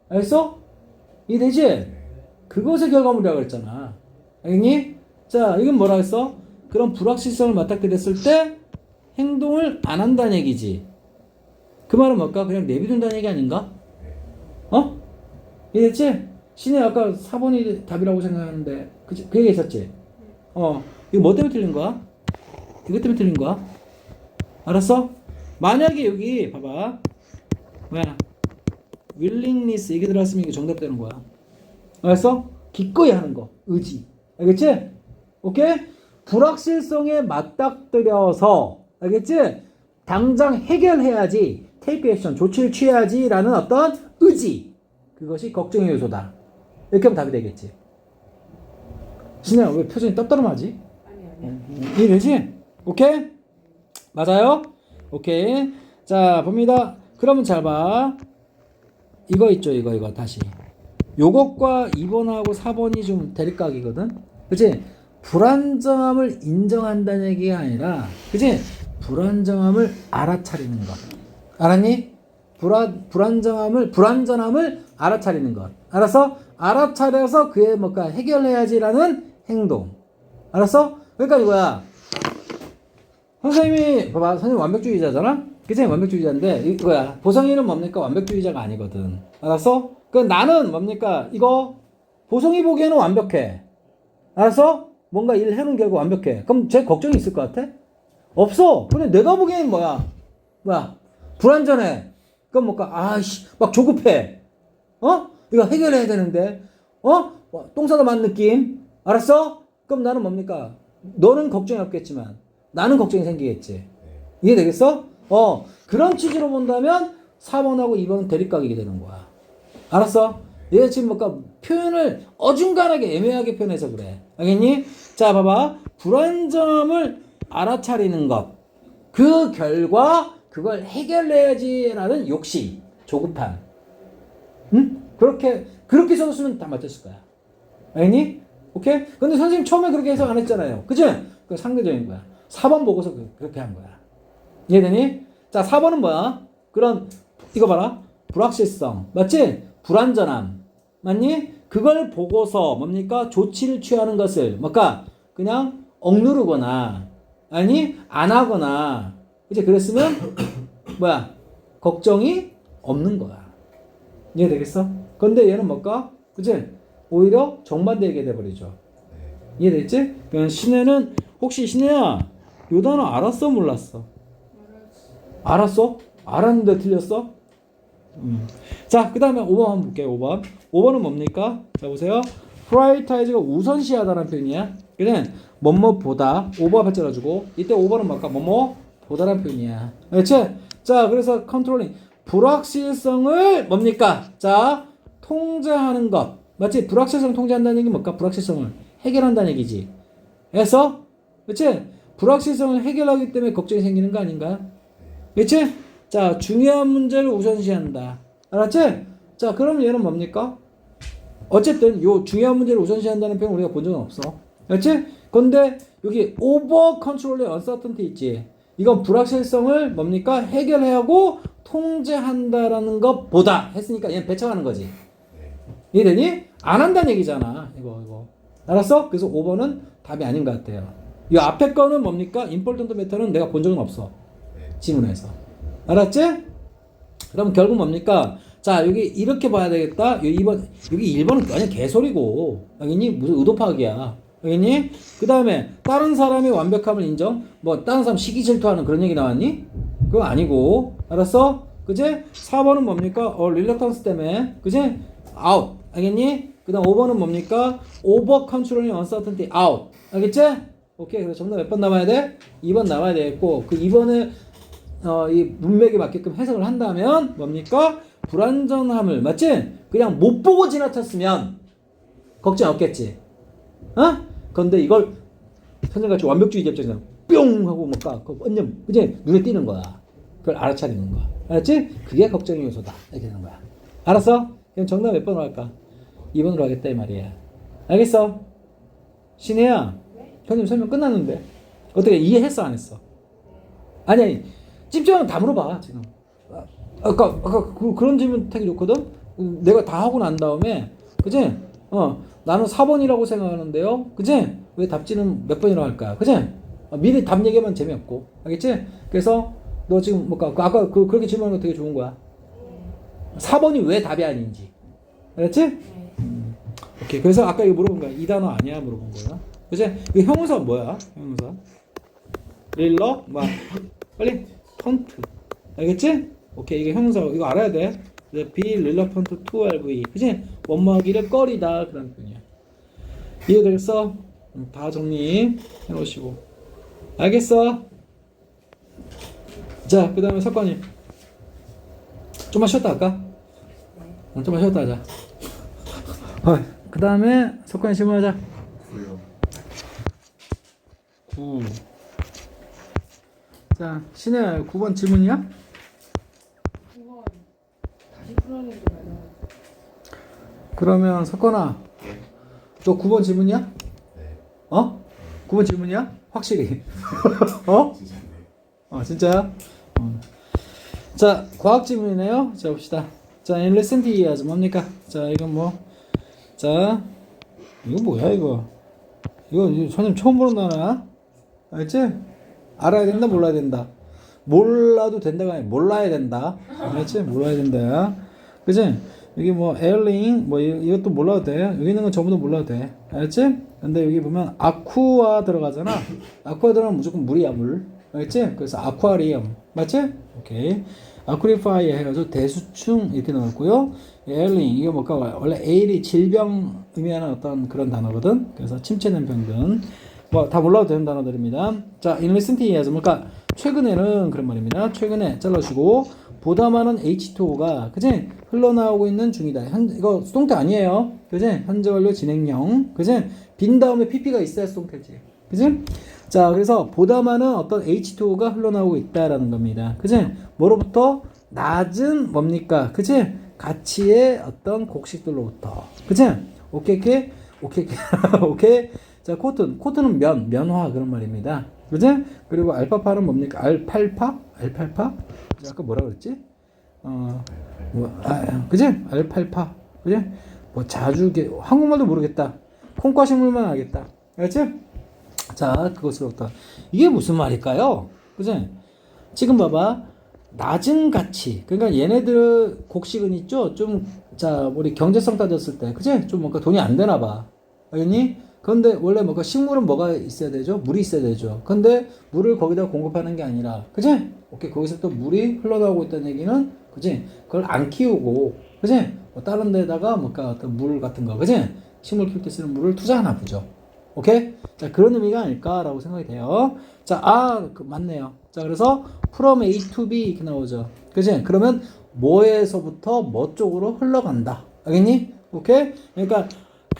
알겠어? 이해되지? 그것의 결과물이라고 했잖아. 알겠니? 자, 이건 뭐라 했어? 그런 불확실성을 맞닥뜨렸을 때 행동을 안 한다는 얘기지. 그 말은 뭘까? 그냥 내비둔다는 얘기 아닌가? 이해됐지? 신이 아까 4번이 답이라고 생각하는데 그 얘기 했었지? 이거 뭐 때문에 틀린 거야? 이것 때문에 틀린 거야? 알았어? 만약에 여기 봐봐, 뭐야, willingness 이게 들어갔으면 이게 정답 되는 거야. 알았어? 기꺼이 하는 거, 의지. 알겠지? 오케이? 불확실성에 맞닥뜨려서, 알겠지? 당장 해결해야지, take action, 조치를 취해야지라는 어떤 의지, 그것이 걱정의 요소다. 이렇게 하면 답이 되겠지. 신혜야, 왜 표정이 떡떠름하지? 아니. 이해되지? 오케이? 맞아요? 오케이. 자, 봅니다. 그러면 잘 봐. 이거 있죠, 이거 다시. 요것과 2번하고 4번이 좀 대립각이거든? 그치? 불안정함을 인정한다는 얘기가 아니라, 그치? 불안정함을 알아차리는 것. 알았니? 불안전함을 알아차리는 것. 알았어? 알아차려서 그에 뭔가 해결해야지라는 행동. 알았어? 그러니까 이거야. 선생님이, 봐봐, 선생님 완벽주의자잖아? 그치? 완벽주의자인데, 이거야. 보성이는 뭡니까? 완벽주의자가 아니거든. 알았어? 그 나는 뭡니까? 이거, 보성이 보기에는 완벽해. 알았어? 뭔가 일 해놓은 결과 완벽해. 그럼 제 걱정이 있을 것 같아? 없어. 근데 내가 보기에는 뭐야? 불안전해. 그럼 뭘까? 막 조급해. 이거 해결해야 되는데. 똥 싸다 만 느낌. 알았어? 그럼 나는 뭡니까? 너는 걱정이 없겠지만 나는 걱정이 생기겠지. 이해되겠어? 그런 취지로 본다면 4번하고 2번은 대립각이게 되는 거야. 알았어? 얘 지금 뭔가 표현을 어중간하게 애매하게 표현해서 그래. 알겠니? 자, 봐봐. 불안정함을 알아차리는 것. 그 결과 그걸 해결해야지라는 욕심, 조급함. 응? 그렇게 써줬으면 다 맞췄을 거야. 알겠니? 오케이? 근데 선생님 처음에 그렇게 해석 안 했잖아요. 그치? 그 상대적인 거야. 4번 보고서 그렇게 한 거야. 이해되니? 자, 4번은 뭐야? 그런, 이거 봐라. 불확실성. 맞지? 불안전함. 맞니? 그걸 보고서 뭡니까? 조치를 취하는 것을, 뭘까? 그냥 억누르거나, 아니, 안 하거나, 이제 그랬으면, 걱정이 없는 거야. 이해되겠어? 근데 얘는 뭘까? 그치? 오히려 정반대 얘기가 돼버리죠. 이해됐지? 그냥 신혜는, 혹시 신혜야, 요 단어 알았어? 몰랐어? 알았어? 알았는데 틀렸어? 자, 그 다음에 5번 한번 볼게요. 5번. 5번은 뭡니까? 자, 보세요. prioritize가 우선시하다라는 표현이야. 그냥 뭐뭐보다 5번 앞에 잘라주고, 이때 5번은 뭘까? 뭐뭐보다라는 표현이야. 그렇지? 자, 그래서 컨트롤링. 불확실성을 뭡니까? 자, 통제하는 것. 맞지? 불확실성 통제한다는 얘기 뭘까? 불확실성을 해결한다는 얘기지. 그래서, 그렇지? 불확실성을 해결하기 때문에 걱정이 생기는 거 아닌가? 그렇지? 자, 중요한 문제를 우선시한다. 알았지? 자, 그럼 얘는 뭡니까? 어쨌든 요 중요한 문제를 우선시한다는 표현 우리가 본 적은 없어. 그렇지? 근데 여기 over control의 uncertainty 있지? 이건 불확실성을 뭡니까? 해결하고 통제한다라는 것보다 했으니까 얘는 배척하는 거지. 이해되니? 안 한다는 얘기잖아. 이거. 알았어? 그래서 5번은 답이 아닌 것 같아요. 이 앞에 거는 뭡니까? important matter는 내가 본 적은 없어. 네. 지문에서. 알았지? 그럼 결국 뭡니까? 자, 여기 이렇게 봐야 되겠다. 여기 2번, 여기 1번은 완전 개소리고. 알겠니? 무슨 의도 파악이야. 알겠니? 그 다음에 다른 사람의 완벽함을 인정? 뭐 다른 사람 시기 질투하는 그런 얘기 나왔니? 그거 아니고. 알았어? 그제? 4번은 뭡니까? reluctance 때문에. 그제? out. 알겠니? 그 다음 5번은 뭡니까? over controlling uncertainty out. 알겠지? 오케이. 그래서 정답 몇 번 남아야 돼? 2번 남아야 되겠고, 그 2번에 이 문맥에 맞게끔 해석을 한다면 뭡니까? 불완전함을, 맞지? 그냥 못 보고 지나쳤으면 걱정 없겠지. 어? 근데 이걸 선생님같이 완벽주의 입장에서 뿅 하고 막 완전 그제 눈에 띄는 거야. 그걸 알아차리는 거야. 알았지? 그게 걱정의 요소다. 이렇게 되는 거야. 알았어? 그럼 정답 몇 번으로 할까? 2번으로 하겠다 이 말이야. 알겠어? 신혜야, 형님 설명 끝났는데 어떻게 이해했어 안 했어? 아니 찝찝하면 다 물어봐 지금. 아까 그런 질문 되게 좋거든. 내가 다 하고 난 다음에 그지? 나는 4번이라고 생각하는데요. 그지? 왜 답지는 몇 번이라고 할까? 그지? 미리 답 얘기하면 재미없고. 알겠지? 그래서 너 지금 뭐 아까 그렇게 질문하는 거 되게 좋은 거야. 4번이 왜 답이 아닌지. 알았지? 오케이. 그래서 아까 이거 물어본 거야. 이 단어 아니야? 물어본 거야. 그지? 이 형용사 뭐야? 형용사. 릴러? 막 빨리 펀트. 알겠지? 오케이. 이게 형용사. 이거 알아야 돼. be relevant to LV. 그지? 원모하기를 꺼리다. 그런 표현이야. 이해되겠어? 다 정리해 놓으시고. 알겠어? 자, 그 다음에 석관님. 좀만 쉬었다 할까? 좀만 쉬었다 하자. 그 다음에 석관님 질문하자. 9요. 9. 자, 신혜야, 9번 질문이야? 9번 다시 풀어내는 거 말이야. 그러면 석건아, 네. 너 9번 질문이야? 네. 9번 질문이야? 확실히. 어? 진짜네. 진짜야? 자, 과학 질문이네요. 자, 봅시다. 자, in recent years 뭡니까? 자, 이건 뭐? 자, 이거 뭐야, 이거? 이거 선생님 처음 보는 단어야? 알지? 알아야 된다, 몰라야 된다. 몰라도 된다가 아니라 몰라야 된다. 알지? 몰라야 된다. 그지? 여기 뭐 에어링 뭐 이것도 몰라도 돼. 여기 있는 건 전부 다 몰라도 돼. 알지? 근데 여기 보면 아쿠아 들어가잖아. 아쿠아 들어가면 무조건 물이야, 물. 알지? 그래서 아쿠아리움. 맞지? 오케이. 아쿠리파이 해가지고 대수충 이렇게 나왔고요. 에어링 이게 뭘까? 원래 에일이 질병 의미하는 어떤 그런 단어거든. 그래서 침체된 병든. 뭐 다 몰라도 되는 단어들입니다. 자, in recent years 그러니까 최근에는 그런 말입니다. 최근에 잘라주고 보다 많은 H2O가 그지 흘러나오고 있는 중이다. 이거 수동태 아니에요. 그지? 현재 완료 진행형. 그지? 빈 다음에 PP가 있어야 수동태지. 그지? 자, 그래서 보다 많은 어떤 H2O가 흘러나오고 있다라는 겁니다. 그지? 뭐로부터? 낮은 뭡니까? 그지? 가치의 어떤 곡식들로부터. 그지? 오케이. 오케이. 자, 코트는 면화 그런 말입니다. 그지? 그리고 알파파는 뭡니까? 알팔파? 아까 뭐라 그랬지? 그지? 알팔파. 그지? 뭐 자주게 한국말도 모르겠다. 콩과 식물만 알겠다. 알겠지? 자, 그것으로부터 이게 무슨 말일까요? 그지? 지금 봐봐. 낮은 가치. 그러니까 얘네들 곡식은 있죠? 좀, 자, 우리 경제성 따졌을 때, 그지? 좀 뭔가 돈이 안 되나 봐. 알겠니? 근데 원래 뭐가 식물은 뭐가 있어야 되죠? 물이 있어야 되죠. 근데 물을 거기다 공급하는 게 아니라, 그지? 오케이, 거기서 또 물이 흘러나오고 있다는 얘기는, 그지? 그걸 안 키우고, 그지? 뭐 다른 데다가 뭔가 어떤 물 같은 거, 그지? 식물 키울 때 쓰는 물을 투자하나 보죠. 오케이? 자, 그런 의미가 아닐까라고 생각이 돼요. 자, 맞네요. 자, 그래서 from A to B 이렇게 나오죠. 그지? 그러면 뭐에서부터 뭐 쪽으로 흘러간다. 알겠니? 오케이? 그러니까,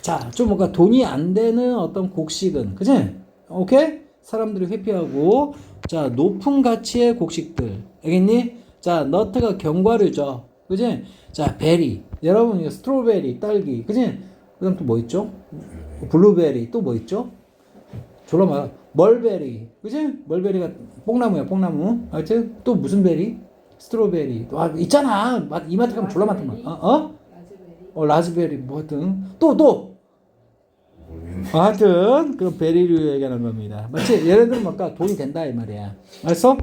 자, 좀 뭔가 돈이 안 되는 어떤 곡식은, 그지? 오케이? 사람들이 회피하고, 자, 높은 가치의 곡식들. 알겠니? 자, 너트가 견과류죠. 그지? 자, 베리. 여러분, 이거 스트로베리, 딸기. 그지? 그 다음 또 뭐 있죠? 블루베리. 또 뭐 있죠? 졸라 많아. 멀베리. 그지? 멀베리가 뽕나무야, 뽕나무. 알지? 또 무슨 베리? 스트로베리. 있잖아. 이마트 가면 졸라 많단 말이야. 라즈베리. 라즈베리. 뭐 하여튼. 또! 모르겠네. 하여튼 그런 베리류 얘기하는 겁니다. 맞지? 예를 들면 아까 돈이 된다 이 말이야. 알았어?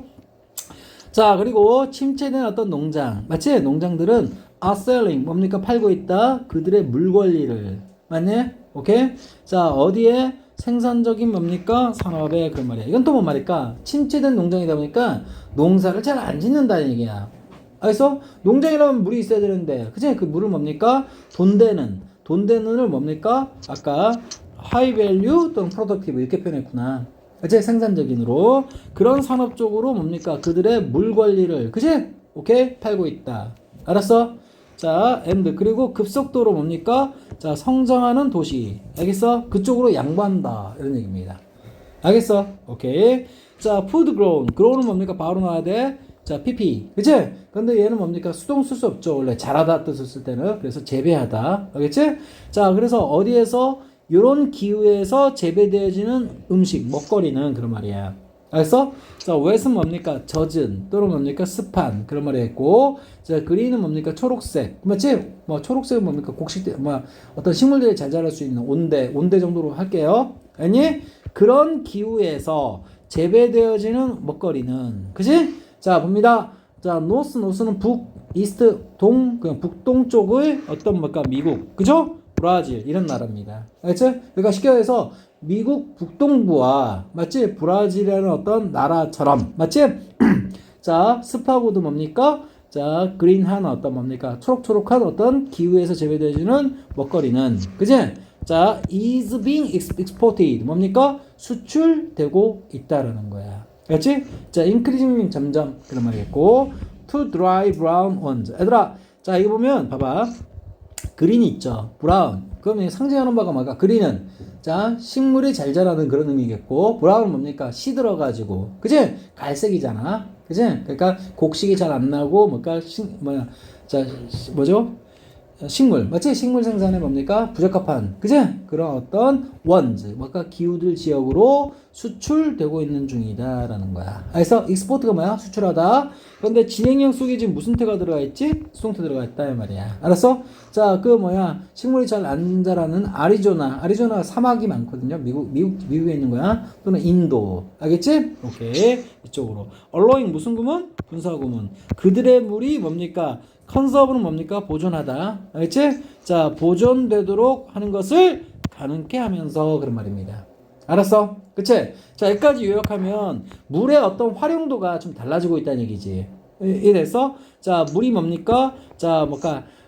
자, 그리고 침체된 어떤 농장, 맞지? 농장들은 are selling 뭡니까? 팔고 있다. 그들의 물 권리를. 맞네? 오케이? 자, 어디에? 생산적인 뭡니까? 산업에 그런 말이야. 이건 또 뭔 말일까? 침체된 농장이다 보니까 농사를 잘 안 짓는다는 얘기야. 알겠어? 농장이라면 물이 있어야 되는데, 그치? 그 물을 뭡니까? 돈 되는을 뭡니까? 아까 high value 또는 productive 이렇게 표현했구나. 그치? 생산적인으로. 그런 산업 쪽으로 뭡니까? 그들의 물 권리를, 그치? 오케이? 팔고 있다. 알았어? 자, and 그리고 급속도로 뭡니까? 자, 성장하는 도시. 알겠어? 그쪽으로 양보한다. 이런 얘기입니다. 알겠어? 오케이. 자, food grown. grown은 뭡니까? 바로 나와야 돼. 자, PP. 그치? 근데 얘는 뭡니까? 수동 쓸 수 없죠. 원래 자라다 뜻을 쓸 때는. 그래서 재배하다. 알겠지? 자, 그래서 어디에서 요런 기후에서 재배되어지는 음식, 먹거리는 그런 말이야. 알겠어? 자, wet은 뭡니까? 젖은 또는 뭡니까? 습한 그런 말이 있고, 자, green은 뭡니까? 초록색. 맞지? 뭐 초록색은 뭡니까? 곡식 뭐 어떤 식물들이 잘 자랄 수 있는 온대 정도로 할게요. 아니? 그런 기후에서 재배되어지는 먹거리는, 그지? 자, 봅니다. 자, 노스는 북, 이스트, 그냥 북동쪽의 어떤 뭘까? 미국, 그죠? 브라질, 이런 나라입니다. 알겠지? 그러니까 쉽게 해서 미국 북동부와, 맞지? 브라질이라는 어떤 나라처럼, 맞지? 자, 습하고도 뭡니까? 자, 그린한 어떤 뭡니까? 초록초록한 어떤 기후에서 재배되어지는 먹거리는, 그지? 자, is being exported. 뭡니까? 수출되고 있다라는 거야. 그렇지? 자, increasing 점점 그런 말이겠고, to dry brown ones. 얘들아, 자, 이거 보면 봐봐. 그린이 있죠. 브라운. 그러면 상징하는 바가 뭐가? 그린은 자, 식물이 잘 자라는 그런 의미겠고, 브라운은 뭡니까? 시들어가지고, 그지? 갈색이잖아. 그지? 그러니까 곡식이 잘 안 나고, 자, 뭐죠? 식물, 맞지? 식물 생산에 뭡니까? 부적합한, 그지? 그런 어떤 원즈, 뭔가 기후들 지역으로 수출되고 있는 중이다라는 거야. 그래서 익스포트가 뭐야? 수출하다. 그런데 진행형 속에 지금 무슨 태가 들어가 있지? 수동태 들어가 있다 이 말이야. 알았어? 자, 그 뭐야? 식물이 잘 안 자라는 아리조나 사막이 많거든요. 미국에 있는 거야. 또는 인도, 알겠지? 오케이, 이쪽으로. 얼로잉 무슨 구문? 분사 구문. 그들의 물이 뭡니까? 컨서브는 뭡니까? 보존하다. 알겠지? 자, 보존되도록 하는 것을 가능케 하면서 그런 말입니다. 알았어? 그치? 자, 여기까지 요약하면 물의 어떤 활용도가 좀 달라지고 있다는 얘기지. 이래서 자, 물이 뭡니까? 자,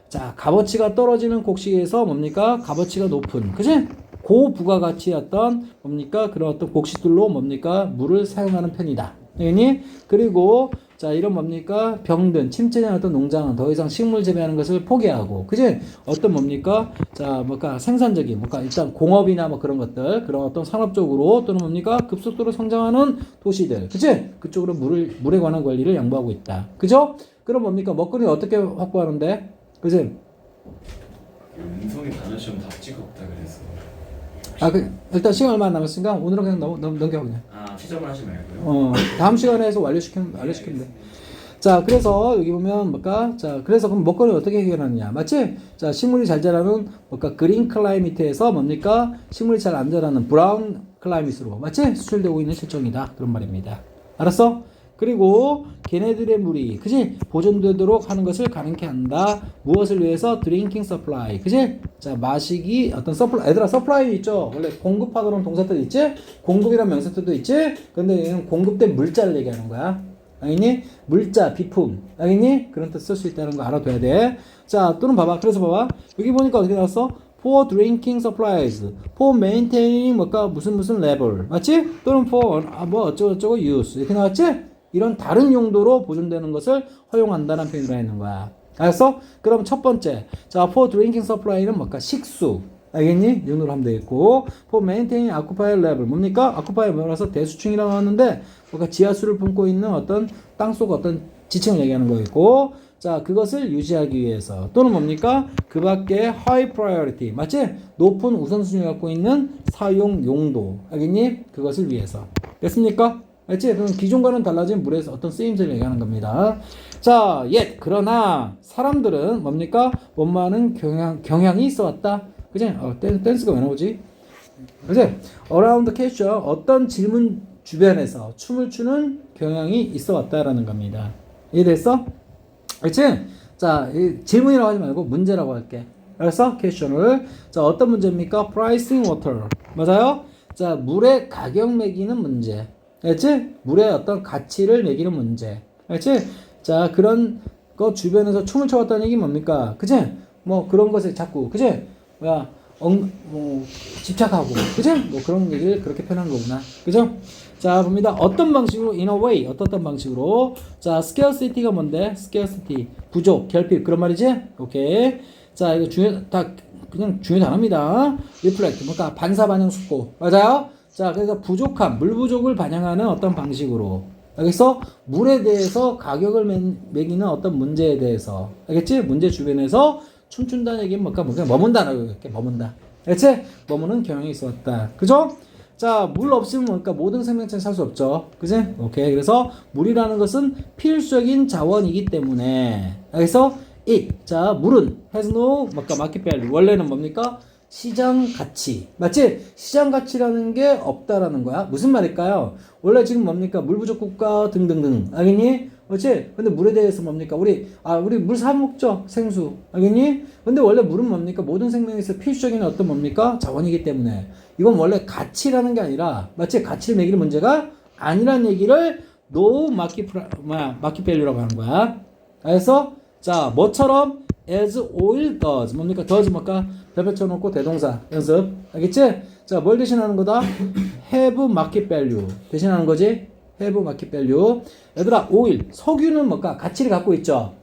자, 값어치가 떨어지는 곡식에서 뭡니까? 값어치가 높은. 그치? 고부가가치였던 뭡니까? 그런 어떤 곡식들로 뭡니까? 물을 사용하는 편이다. 알겠니? 그리고 자, 이런 뭡니까? 병든, 침체된 어떤 농장은 더 이상 식물 재배하는 것을 포기하고, 그지? 어떤 뭡니까? 자, 생산적인, 일단 공업이나 뭐 그런 것들, 그런 어떤 산업적으로 또는 뭡니까? 급속도로 성장하는 도시들, 그지? 그쪽으로 물에 관한 관리를 양보하고 있다. 그죠? 그럼 뭡니까? 먹거리는 어떻게 확보하는데? 그지? 운송이 단어 시험 답지가 없다 그래서. 일단 시간 얼마 안 남았으니까 오늘은 그냥 넘겨 그냥. 취점을 하지 말고요. 다음 시간에 해서 완료시키면 돼. 자, 그래서 여기 보면 자, 그래서 그럼 먹거리 어떻게 해결하느냐, 맞지? 자, 식물이 잘 자라는 그린 클라이미트에서 뭡니까? 식물이 잘 안 자라는 브라운 클라이미트로, 맞지? 수출되고 있는 실정이다. 그런 말입니다. 알았어? 그리고 걔네들의 물이, 그지? 보존되도록 하는 것을 가능케 한다. 무엇을 위해서? 드링킹 서플라이, 그지? 자, 마시기 어떤 서플라이. 얘들아, 서플라이 있죠? 원래 공급하도록 동사도 있지? 공급이란 명사도 있지? 근데 얘는 공급된 물자를 얘기하는 거야. 알겠니? 물자, 비품. 알겠니? 그런 뜻 쓸 수 있다는 거 알아둬야 돼. 자, 또는 봐봐. 그래서 봐봐. 여기 보니까 어떻게 나왔어? for drinking supplies, for maintaining 무슨 level, 맞지? 또는 for 어쩌고저쩌고 use 이렇게 나왔지? 이런 다른 용도로 보존되는 것을 허용한다는 표현을 했는 거야. 알았어? 그럼 첫 번째, 자, for drinking supply는 식수. 알겠니? 이 정도로 하면 되겠고, for maintaining aquifer level 뭡니까? aquifer 뭐라서 대수층이라고 하는데 지하수를 품고 있는 어떤 땅속 어떤 지층을 얘기하는 거겠고, 자, 그것을 유지하기 위해서 또는 뭡니까? 그 밖에 high priority, 맞지? 높은 우선순위를 갖고 있는 사용 용도, 알겠니? 그것을 위해서. 됐습니까? 알지? 그럼 기존과는 달라진 물에서 어떤 쓰임새를 얘기하는 겁니다. 자, 그러나 사람들은 뭡니까? 원만한 경향이 있어 왔다. 그지? 댄스가 왜 나오지? 그지? around question 어떤 질문 주변에서 춤을 추는 경향이 있어 왔다라는 겁니다. 이해됐어? 그렇지? 자, 이 질문이라고 하지 말고 문제라고 할게. 알았어? question을. 자, 어떤 문제입니까? pricing water. 맞아요? 자, 물의 가격 매기는 문제. 알지? 물의 어떤 가치를 매기는 문제. 알지? 자, 그런 거 주변에서 춤을 춰왔다는 얘기 뭡니까? 그지? 뭐 그런 것에 자꾸, 그지? 뭐야, 뭐, 집착하고, 그지? 뭐 그런 얘기를 그렇게 표현한 거구나. 그죠? 자, 봅니다. 어떤 방식으로, in a way, 어떤 방식으로. 자, scarcity가 뭔데? scarcity. 부족, 결핍. 그런 말이지? 오케이. 자, 이거 그냥 중요 단어입니다. reflect. 그러니까 반사반영 숙고. 맞아요? 자, 그래서 부족함, 물 부족을 반영하는 어떤 방식으로. 알겠어? 물에 대해서 가격을 매기는 어떤 문제에 대해서. 알겠지? 문제 주변에서 춤춘다는 얘기는 뭘까? 머문다라고 이렇게 머문다. 알겠지? 머무는 경향이 있었다. 그죠? 자, 물 없으면 뭘까? 모든 생명체는 살 수 없죠. 그지? 오케이. 그래서 물이라는 것은 필수적인 자원이기 때문에. 알겠어? 자, 물은 has no market value. 원래는 뭡니까? 시장 가치. 맞지? 시장 가치라는 게 없다라는 거야. 무슨 말일까요? 원래 지금 뭡니까? 물 부족 국가 등등등. 알겠니? 그렇지? 근데 물에 대해서 뭡니까? 우리 물 사 먹죠. 생수. 알겠니? 근데 원래 물은 뭡니까? 모든 생명에서 필수적인 어떤 뭡니까? 자원이기 때문에. 이건 원래 가치라는 게 아니라, 맞지? 가치를 매기는 문제가 아니라는 얘기를 no market value라고 하는 거야. 알겠어? 자, 뭐처럼? as oil does. 뭡니까? does 뭘까? 별표 쳐놓고 대동사. 연습. 알겠지? 자, 뭘 대신하는 거다? have market value. 대신하는 거지? have market value. 얘들아, 오일. 석유는 뭘까? 가치를 갖고 있죠?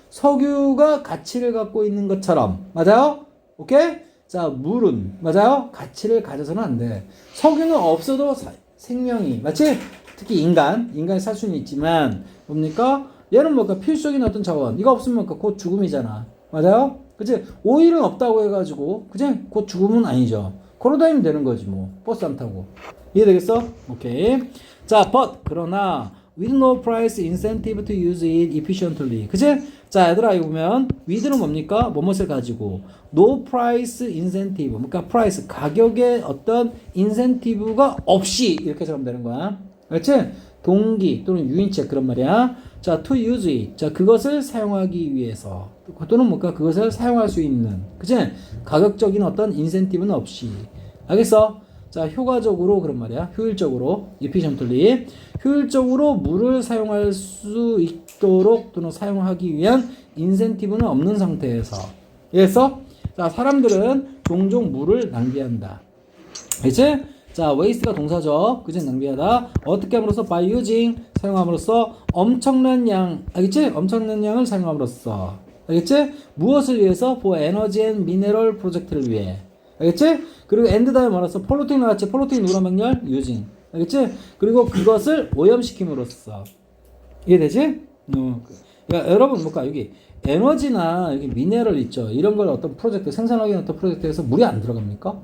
석유가 가치를 갖고 있는 것처럼. 맞아요? 오케이? 자, 물은. 맞아요? 가치를 가져서는 안 돼. 석유는 없어도 생명이. 맞지? 특히 인간이 살 수는 있지만, 뭡니까? 얘는 뭘까? 필수적인 어떤 자원. 이거 없으면 뭘까? 곧 죽음이잖아. 맞아요? 그치? 오일은 없다고 해가지고, 그치? 곧 죽음은 아니죠. 걸어다니면 되는 거지, 뭐. 버스 안 타고. 이해되겠어? 오케이. 자, but, 그러나, with no price incentive to use it efficiently. 그치? 자, 얘들아, 이거 보면, with는 뭡니까? 뭐뭇을 가지고, no price incentive. 그러니까 price, 가격의 어떤 incentive가 없이, 이렇게 적으면 되는 거야. 그렇지? 동기 또는 유인책 그런 말이야. 자, to use it. 자, 그것을 사용하기 위해서. 또는 뭔가 그것을 사용할 수 있는. 그치? 가격적인 어떤 인센티브는 없이. 알겠어? 자, 효과적으로 그런 말이야. 효율적으로. efficiently. 효율적으로 물을 사용할 수 있도록 또는 사용하기 위한 인센티브는 없는 상태에서. 이해했어? 자, 사람들은 종종 물을 낭비한다. 그치? 자, waste가 동사죠. 그지? 낭비하다. 어떻게 함으로써? by using. 사용함으로써 엄청난 양. 알겠지? 엄청난 양을 사용함으로써. 알겠지? 무엇을 위해서? for energy and mineral 프로젝트를 위해. 알겠지? 그리고 and 다음에 말해서 polluting 나왔지? polluting 누구란 명령? using. 알겠지? 그리고 그것을 오염시킴으로써. 이해되지? 야, 여러분, 뭘까? 여기 에너지나 여기 미네랄 있죠? 이런 걸 어떤 프로젝트, 생산하기 위한 어떤 프로젝트에서 물이 안 들어갑니까?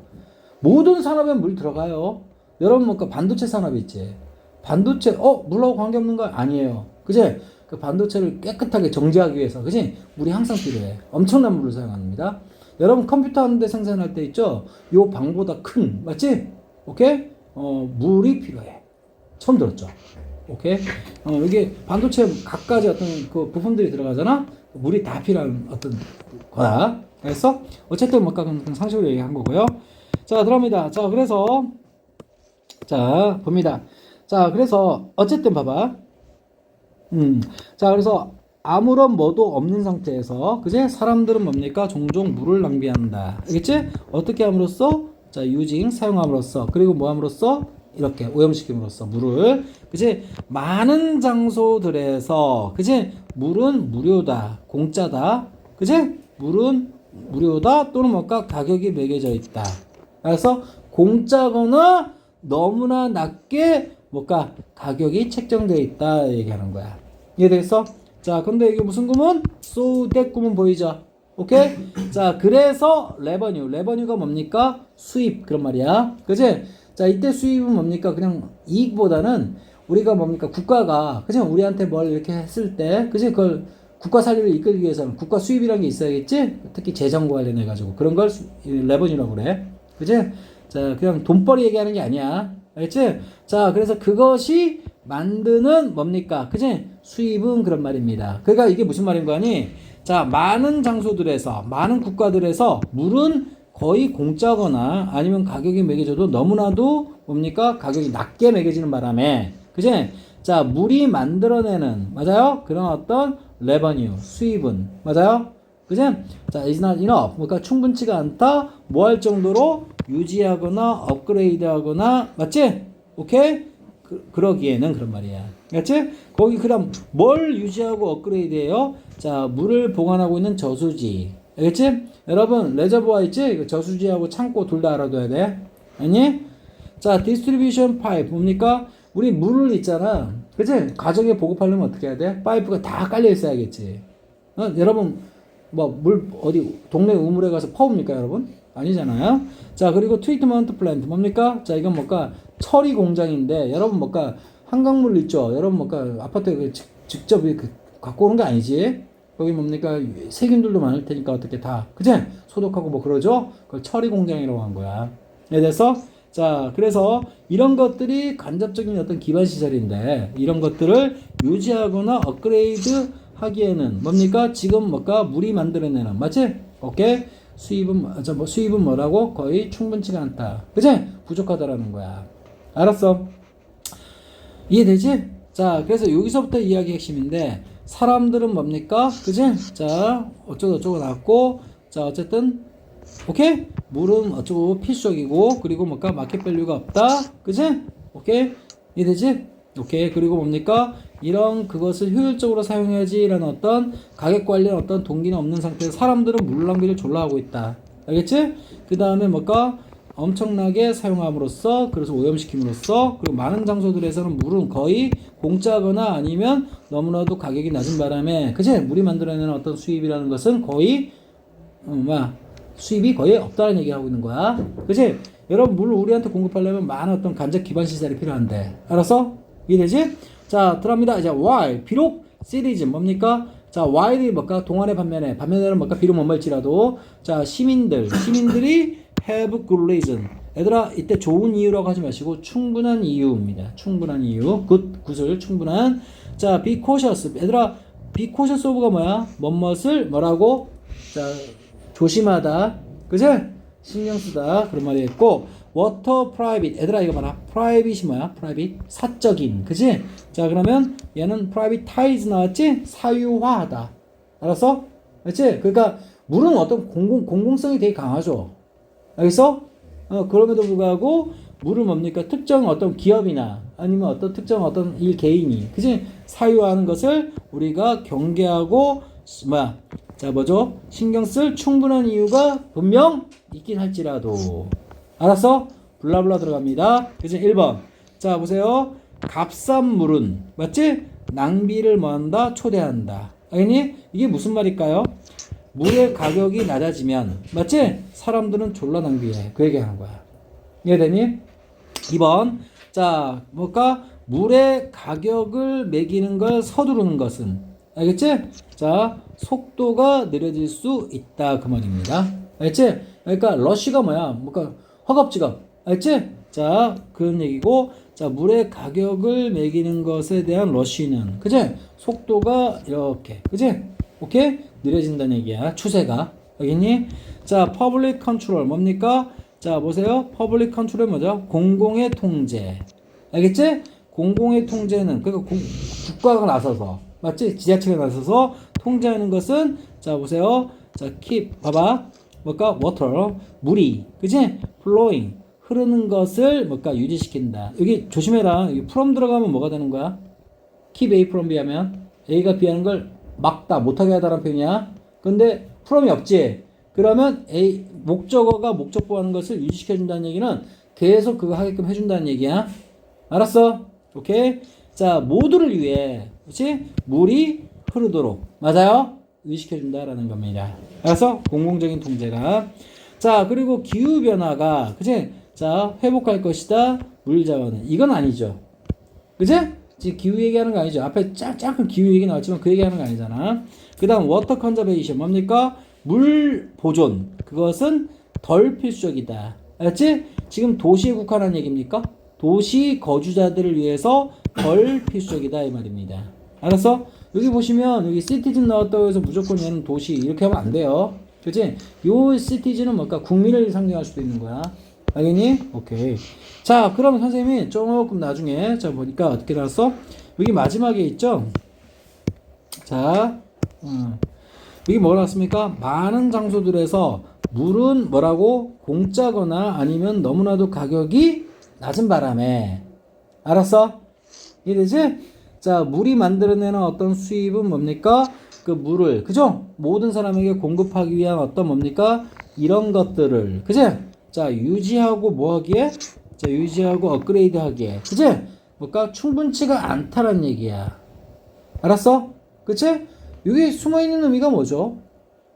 모든 산업에 물 들어가요. 여러분 뭔가 반도체 산업이 있지. 반도체 물하고 관계없는 거 아니에요. 그지? 그 반도체를 깨끗하게 정지하기 위해서, 그지? 물이 항상 필요해. 엄청난 물을 사용합니다. 여러분 컴퓨터 하는데 생산할 때 있죠? 요 방보다 큰, 맞지? 오케이? 물이 필요해. 처음 들었죠? 오케이? 여기 반도체 각가지 어떤 그 부품들이 들어가잖아? 물이 다 필요한 어떤 거다. 알겠어? 어쨌든 뭔가 상식으로 얘기한 거고요. 자, 들어갑니다. 자, 그래서, 자, 봅니다. 자, 그래서, 어쨌든 봐봐. 자, 그래서, 아무런 뭐도 없는 상태에서, 그제? 사람들은 뭡니까? 종종 물을 낭비한다. 알겠지? 어떻게 함으로써? 자, using, 사용함으로써. 그리고 뭐 함으로써? 이렇게 오염시킴으로써 물을. 그지? 많은 장소들에서, 그지? 물은 무료다. 공짜다. 그지? 물은 무료다. 또는 뭔가 가격이 매겨져 있다. 그래서 공짜거나 너무나 낮게 뭔가 가격이 책정되어 있다 얘기하는 거야. 이해됐어? 자, 근데 이게 무슨 구문? so that 구문 보이죠? 오케이? 자, 그래서 레버뉴가 뭡니까? 수입 그런 말이야. 그치? 자, 이때 수입은 뭡니까? 그냥 이익보다는 우리가 뭡니까? 국가가 그치? 우리한테 뭘 이렇게 했을 때 그치? 그걸 국가 살림을 이끌기 위해서는 국가 수입이라는 게 있어야겠지? 특히 재정과 관련해 가지고 그런 걸 레버뉴라고 그래. 그치? 자, 그냥 돈벌이 얘기하는 게 아니야. 알겠지? 자, 그래서 그것이 만드는 뭡니까? 그지? 수입은 그런 말입니다. 그러니까 이게 무슨 말인 거 아니? 자, 많은 장소들에서, 많은 국가들에서 물은 거의 공짜거나 아니면 가격이 매겨져도 너무나도 뭡니까? 가격이 낮게 매겨지는 바람에, 그지? 자, 물이 만들어내는, 맞아요? 그런 어떤 revenue, 수입은, 맞아요? 그지? 자, is not enough. 그러니까 충분치가 않다. 뭐 할 정도로 유지하거나 업그레이드하거나, 맞지? 오케이? 그러기에는 그런 말이야. 맞지? 거기 그럼 뭘 유지하고 업그레이드해요? 자, 물을 보관하고 있는 저수지. 알겠지? 여러분, 레저보아 있지? 저수지하고 창고 둘 다 알아둬야 돼. 아니? 자, 디스트리뷰션 파이프 뭡니까? 우리 물을 있잖아. 그치? 가정에 보급하려면 어떻게 해야 돼? 파이프가 다 깔려 있어야겠지. 여러분, 뭐, 물, 어디, 동네 우물에 가서 퍼옵니까, 여러분? 아니잖아요? 자, 그리고 트리트먼트 플랜트 뭡니까? 자, 이건 뭔가 처리 공장인데, 여러분 뭔가 한강물 있죠? 여러분 뭔가 아파트에 직접 갖고 오는 게 아니지? 거기 뭡니까? 세균들도 많을 테니까 어떻게 다, 그치? 소독하고 뭐 그러죠? 그걸 처리 공장이라고 한 거야. 그래서 자, 그래서 이런 것들이 간접적인 어떤 기반 시설인데 이런 것들을 유지하거나 업그레이드 하기에는 뭡니까? 지금 뭔가 물이 만들어내는, 맞지? 오케이? 수입은 뭐라고? 거의 충분치가 않다. 그치? 부족하다라는 거야. 알았어? 이해되지? 자, 그래서 여기서부터 이야기 핵심인데 사람들은 뭡니까? 그치? 자, 어쩌고 나왔고, 자, 어쨌든 오케이? 물은 어쩌고 필수적이고, 그리고 뭔가 마켓 밸류가 없다. 그치? 오케이? 이해되지? 오케이. 그리고 뭡니까? 이런 그것을 효율적으로 사용해야지라는 어떤 가격 관련 어떤 동기는 없는 상태에서 사람들은 물 낭비를 졸라 하고 있다. 알겠지? 그 다음에 뭔가 엄청나게 사용함으로써, 그래서 오염시킴으로써, 그리고 많은 장소들에서는 물은 거의 공짜거나 아니면 너무나도 가격이 낮은 바람에, 그치? 물이 만들어내는 어떤 수입이라는 것은 거의, 수입이 거의 없다는 얘기를 하고 있는 거야. 그치? 여러분, 물을 우리한테 공급하려면 많은 어떤 간접 기반 시설이 필요한데. 알았어? 이해되지? 자, 들어갑니다. 이제 while. 비록 시리즈 뭡니까? 자, while이 뭘까? 동안의 반면에는 뭘까? 비록 뭐일지라도 자, 시민들이 have good reason. 얘들아, 이때 좋은 이유라고 하지 마시고 충분한 이유입니다. 충분한 이유. 굿을 충분한. 자, be cautious. 얘들아, be cautious of가 뭐야? 뭐뭇을 뭐라고? 자, 조심하다. 그치? 신경 쓰다. 그런 말이 있고, water private. 얘들아, 이거 봐라. private이 뭐야? private. 사적인. 그치? 자, 그러면 얘는 privatize 나왔지? 사유화하다. 알았어? 그치? 그러니까, 물은 어떤 공공성이 되게 강하죠. 알겠어? 그럼에도 불구하고, 물을 뭡니까? 특정 어떤 기업이나, 아니면 어떤 특정 어떤 개인이, 그치? 사유화하는 것을 우리가 경계하고, 자, 뭐죠? 신경 쓸 충분한 이유가 분명 있긴 할지라도. 알았어? 블라블라 들어갑니다. 그래서 1번. 자, 보세요. 값싼 물은, 맞지? 낭비를 뭐한다? 초대한다. 알겠니? 이게 무슨 말일까요? 물의 가격이 낮아지면, 맞지? 사람들은 졸라 낭비해. 그 얘기 하는 거야. 이해되니? 2번. 자, 뭘까? 물의 가격을 매기는 걸 서두르는 것은, 알겠지? 자, 속도가 느려질 수 있다. 그 말입니다. 알겠지? 그러니까, 러쉬가 뭐야? 뭔가, 허겁지겁. 알겠지? 자, 그런 얘기고, 자, 물의 가격을 매기는 것에 대한 러쉬는, 그치? 속도가 이렇게, 그치? 오케이? 느려진다는 얘기야. 추세가. 알겠니? 자, public control. 뭡니까? 자, 보세요. public control은 뭐죠? 공공의 통제. 알겠지? 공공의 통제는, 그러니까 국가가 나서서, 맞지? 지자체가 나서서 통제하는 것은, 자, 보세요. 자, keep, 봐봐. 뭘까? water, 물이, 그치? flowing, 흐르는 것을 뭘까? 유지시킨다. 여기 조심해라. 여기 from 들어가면 뭐가 되는 거야? keep A from B 하면 A가 B 하는 걸 막다, 못하게 하다라는 표현이야. 근데 from이 없지? 그러면 A, 목적어가 목적보 하는 것을 유지시켜준다는 얘기는 계속 그거 하게끔 해준다는 얘기야. 알았어? 오케이? 자, 모두를 위해, 그치? 물이 흐르도록. 맞아요? 유지시켜준다라는 겁니다. 알았어? 공공적인 통제가. 자, 그리고 기후변화가, 그치? 자, 회복할 것이다. 물 자원은. 이건 아니죠. 그치? 지금 기후 얘기하는 거 아니죠. 앞에 잠깐 기후 얘기 나왔지만 그 얘기하는 거 아니잖아. 그 다음, 워터 컨저베이션. 뭡니까? 물 보존. 그것은 덜 필수적이다. 알았지? 지금 도시에 국한한 얘기입니까? 도시 거주자들을 위해서 덜 필수적이다 이 말입니다. 알았어? 여기 보시면 여기 시티즌 나왔다고 해서 무조건 얘는 도시 이렇게 하면 안 돼요. 그치? 요 시티즌은 뭘까? 국민을 상징할 수도 있는 거야. 알겠니? 오케이. 자, 그럼 선생님이 조금 나중에 자 보니까 어떻게 나왔어? 여기 마지막에 있죠? 자, 여기 뭐라 나왔습니까? 많은 장소들에서 물은 뭐라고? 공짜거나 아니면 너무나도 가격이 낮은 바람에. 알았어? 이해되지? 자, 물이 만들어내는 어떤 수입은 뭡니까? 그 물을, 그죠? 모든 사람에게 공급하기 위한 어떤 뭡니까? 이런 것들을, 그지? 자, 유지하고 뭐 하기에? 자, 유지하고 업그레이드 하기에. 그지? 뭘까? 충분치가 않다는 얘기야. 알았어? 그치? 여기 숨어있는 의미가 뭐죠?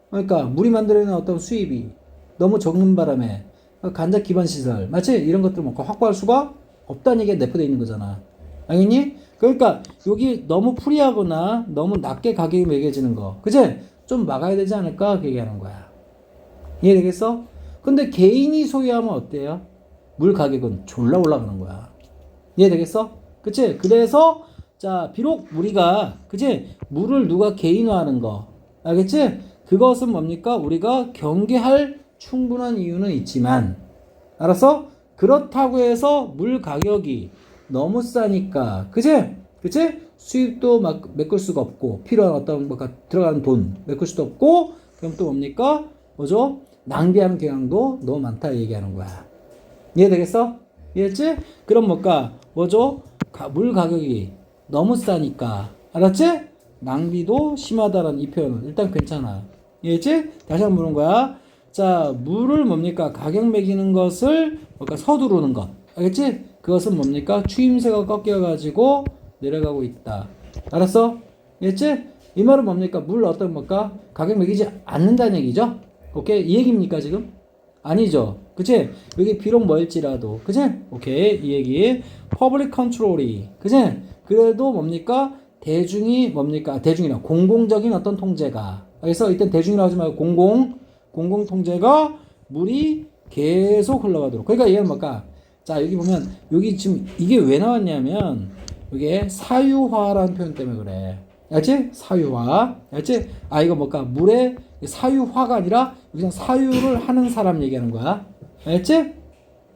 그러니까 물이 만들어내는 어떤 수입이 너무 적는 바람에 간접 기반 시설, 맞지? 이런 것들을 뭔가 확보할 수가 없다는 얘기가 내포되어 있는 거잖아. 알겠니? 그러니까 여기 너무 프리하거나 너무 낮게 가격이 매겨지는 거, 그치? 좀 막아야 되지 않을까? 그 얘기하는 거야. 이해되겠어? 근데 개인이 소유하면 어때요? 물 가격은 졸라 올라가는 거야. 이해되겠어? 그치? 그래서 자, 비록 우리가, 그치? 물을 누가 개인화하는 거, 알겠지? 그것은 뭡니까? 우리가 경계할 충분한 이유는 있지만, 알았어? 그렇다고 해서 물 가격이 너무 싸니까, 그치? 그치? 수입도 막 메꿀 수가 없고, 필요한 어떤 뭐가 들어가는 돈 메꿀 수도 없고, 그럼 또 뭡니까? 뭐죠? 낭비하는 경향도 너무 많다 얘기하는 거야. 이해되겠어? 이해했지? 그럼 뭐죠? 물 가격이 너무 싸니까, 알았지? 낭비도 심하다라는 이 표현은 일단 괜찮아. 이해했지? 다시 한번 보는 거야. 자, 물을 뭡니까? 가격 매기는 것을 서두르는 것. 알겠지? 그것은 뭡니까? 추임새가 꺾여가지고 내려가고 있다. 알았어? 이해했지? 이 말은 뭡니까? 물 어떤 가격 매기지 않는다는 얘기죠? 오케이? 이 얘기입니까, 지금? 아니죠. 그치? 여기 비록 뭐일지라도. 그치? 오케이. 이 얘기. 퍼블릭 컨트롤이. 그치? 그래도 뭡니까? 대중이 뭡니까? 대중이라 공공적인 어떤 통제가. 그래서 이땐 대중이라고 하지 말고 공공 통제가 물이 계속 흘러가도록. 그러니까 얘는 자, 여기 보면 여기 지금 이게 왜 나왔냐면 이게 사유화라는 표현 때문에 그래. 알지? 사유화. 알지? 아, 이거 물의 사유화가 아니라 그냥 사유를 하는 사람 얘기하는 거야. 알지?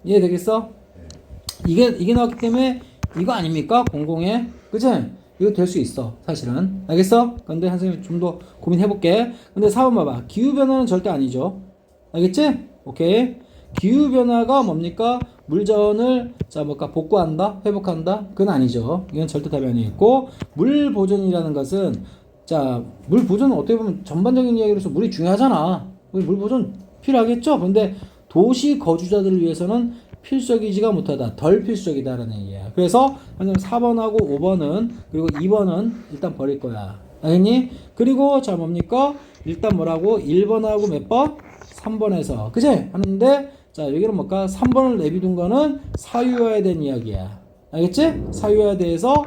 이해되겠어? 이게 나왔기 때문에 이거 아닙니까? 공공의. 그치? 이거 될 수 있어. 사실은. 알겠어? 근데 선생님이 좀 더 고민해볼게. 근데 4번 봐봐. 기후변화는 절대 아니죠. 알겠지? 오케이. 기후변화가 뭡니까? 물자원을 복구한다? 회복한다? 그건 아니죠. 이건 절대 답이 아니겠고, 물 보존이라는 것은, 자, 물 보존은 어떻게 보면 전반적인 이야기로서 물이 중요하잖아. 물 보존 필요하겠죠? 근데 도시 거주자들을 위해서는 필수적이지가 못하다. 덜 필수적이다라는 얘기야. 그래서 4번하고 5번은, 그리고 2번은 일단 버릴 거야. 알겠니? 그리고 자, 일단 1번하고 몇 번? 3번에서. 그치? 하는데, 자, 여기는 3번을 내비둔 거는 사유화에 대한 이야기야. 알겠지? 사유화에 대해서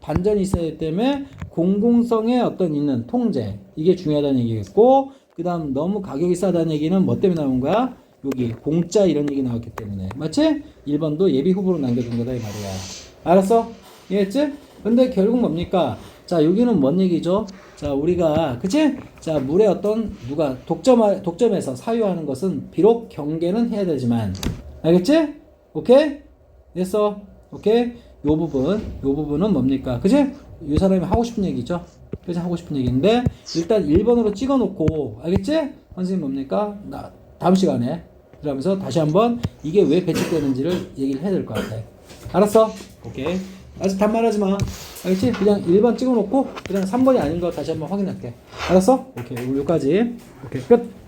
반전이 있어야 되기 때문에 공공성에 어떤 있는 통제. 이게 중요하다는 얘기겠고, 그 다음 너무 가격이 싸다는 얘기는 뭐 때문에 나온 거야? 여기 공짜 이런 얘기 나왔기 때문에. 맞지? 1번도 예비 후보로 남겨둔 거다 이 말이야. 알았어? 이해했지? 근데 결국 자, 여기는 뭔 얘기죠? 자, 우리가, 그치? 자, 물의 어떤, 독점에서 사유하는 것은 비록 경계는 해야 되지만, 알겠지? 오케이? 됐어? 오케이? 요 부분은 그치? 이 사람이 하고 싶은 얘기죠? 그치? 하고 싶은 얘기인데, 일단 1번으로 찍어 놓고, 알겠지? 선생님 다음 시간에, 그러면서 다시 한번 이게 왜 배치되는지를 얘기를 해야 될 것 같아. 알았어? 오케이. 아직 단말하지 마. 알겠지? 그냥 1번 찍어놓고 그냥 3번이 아닌 거 다시 한번 확인할게. 알았어? 오케이. 오늘 여기까지. 오케이. 끝.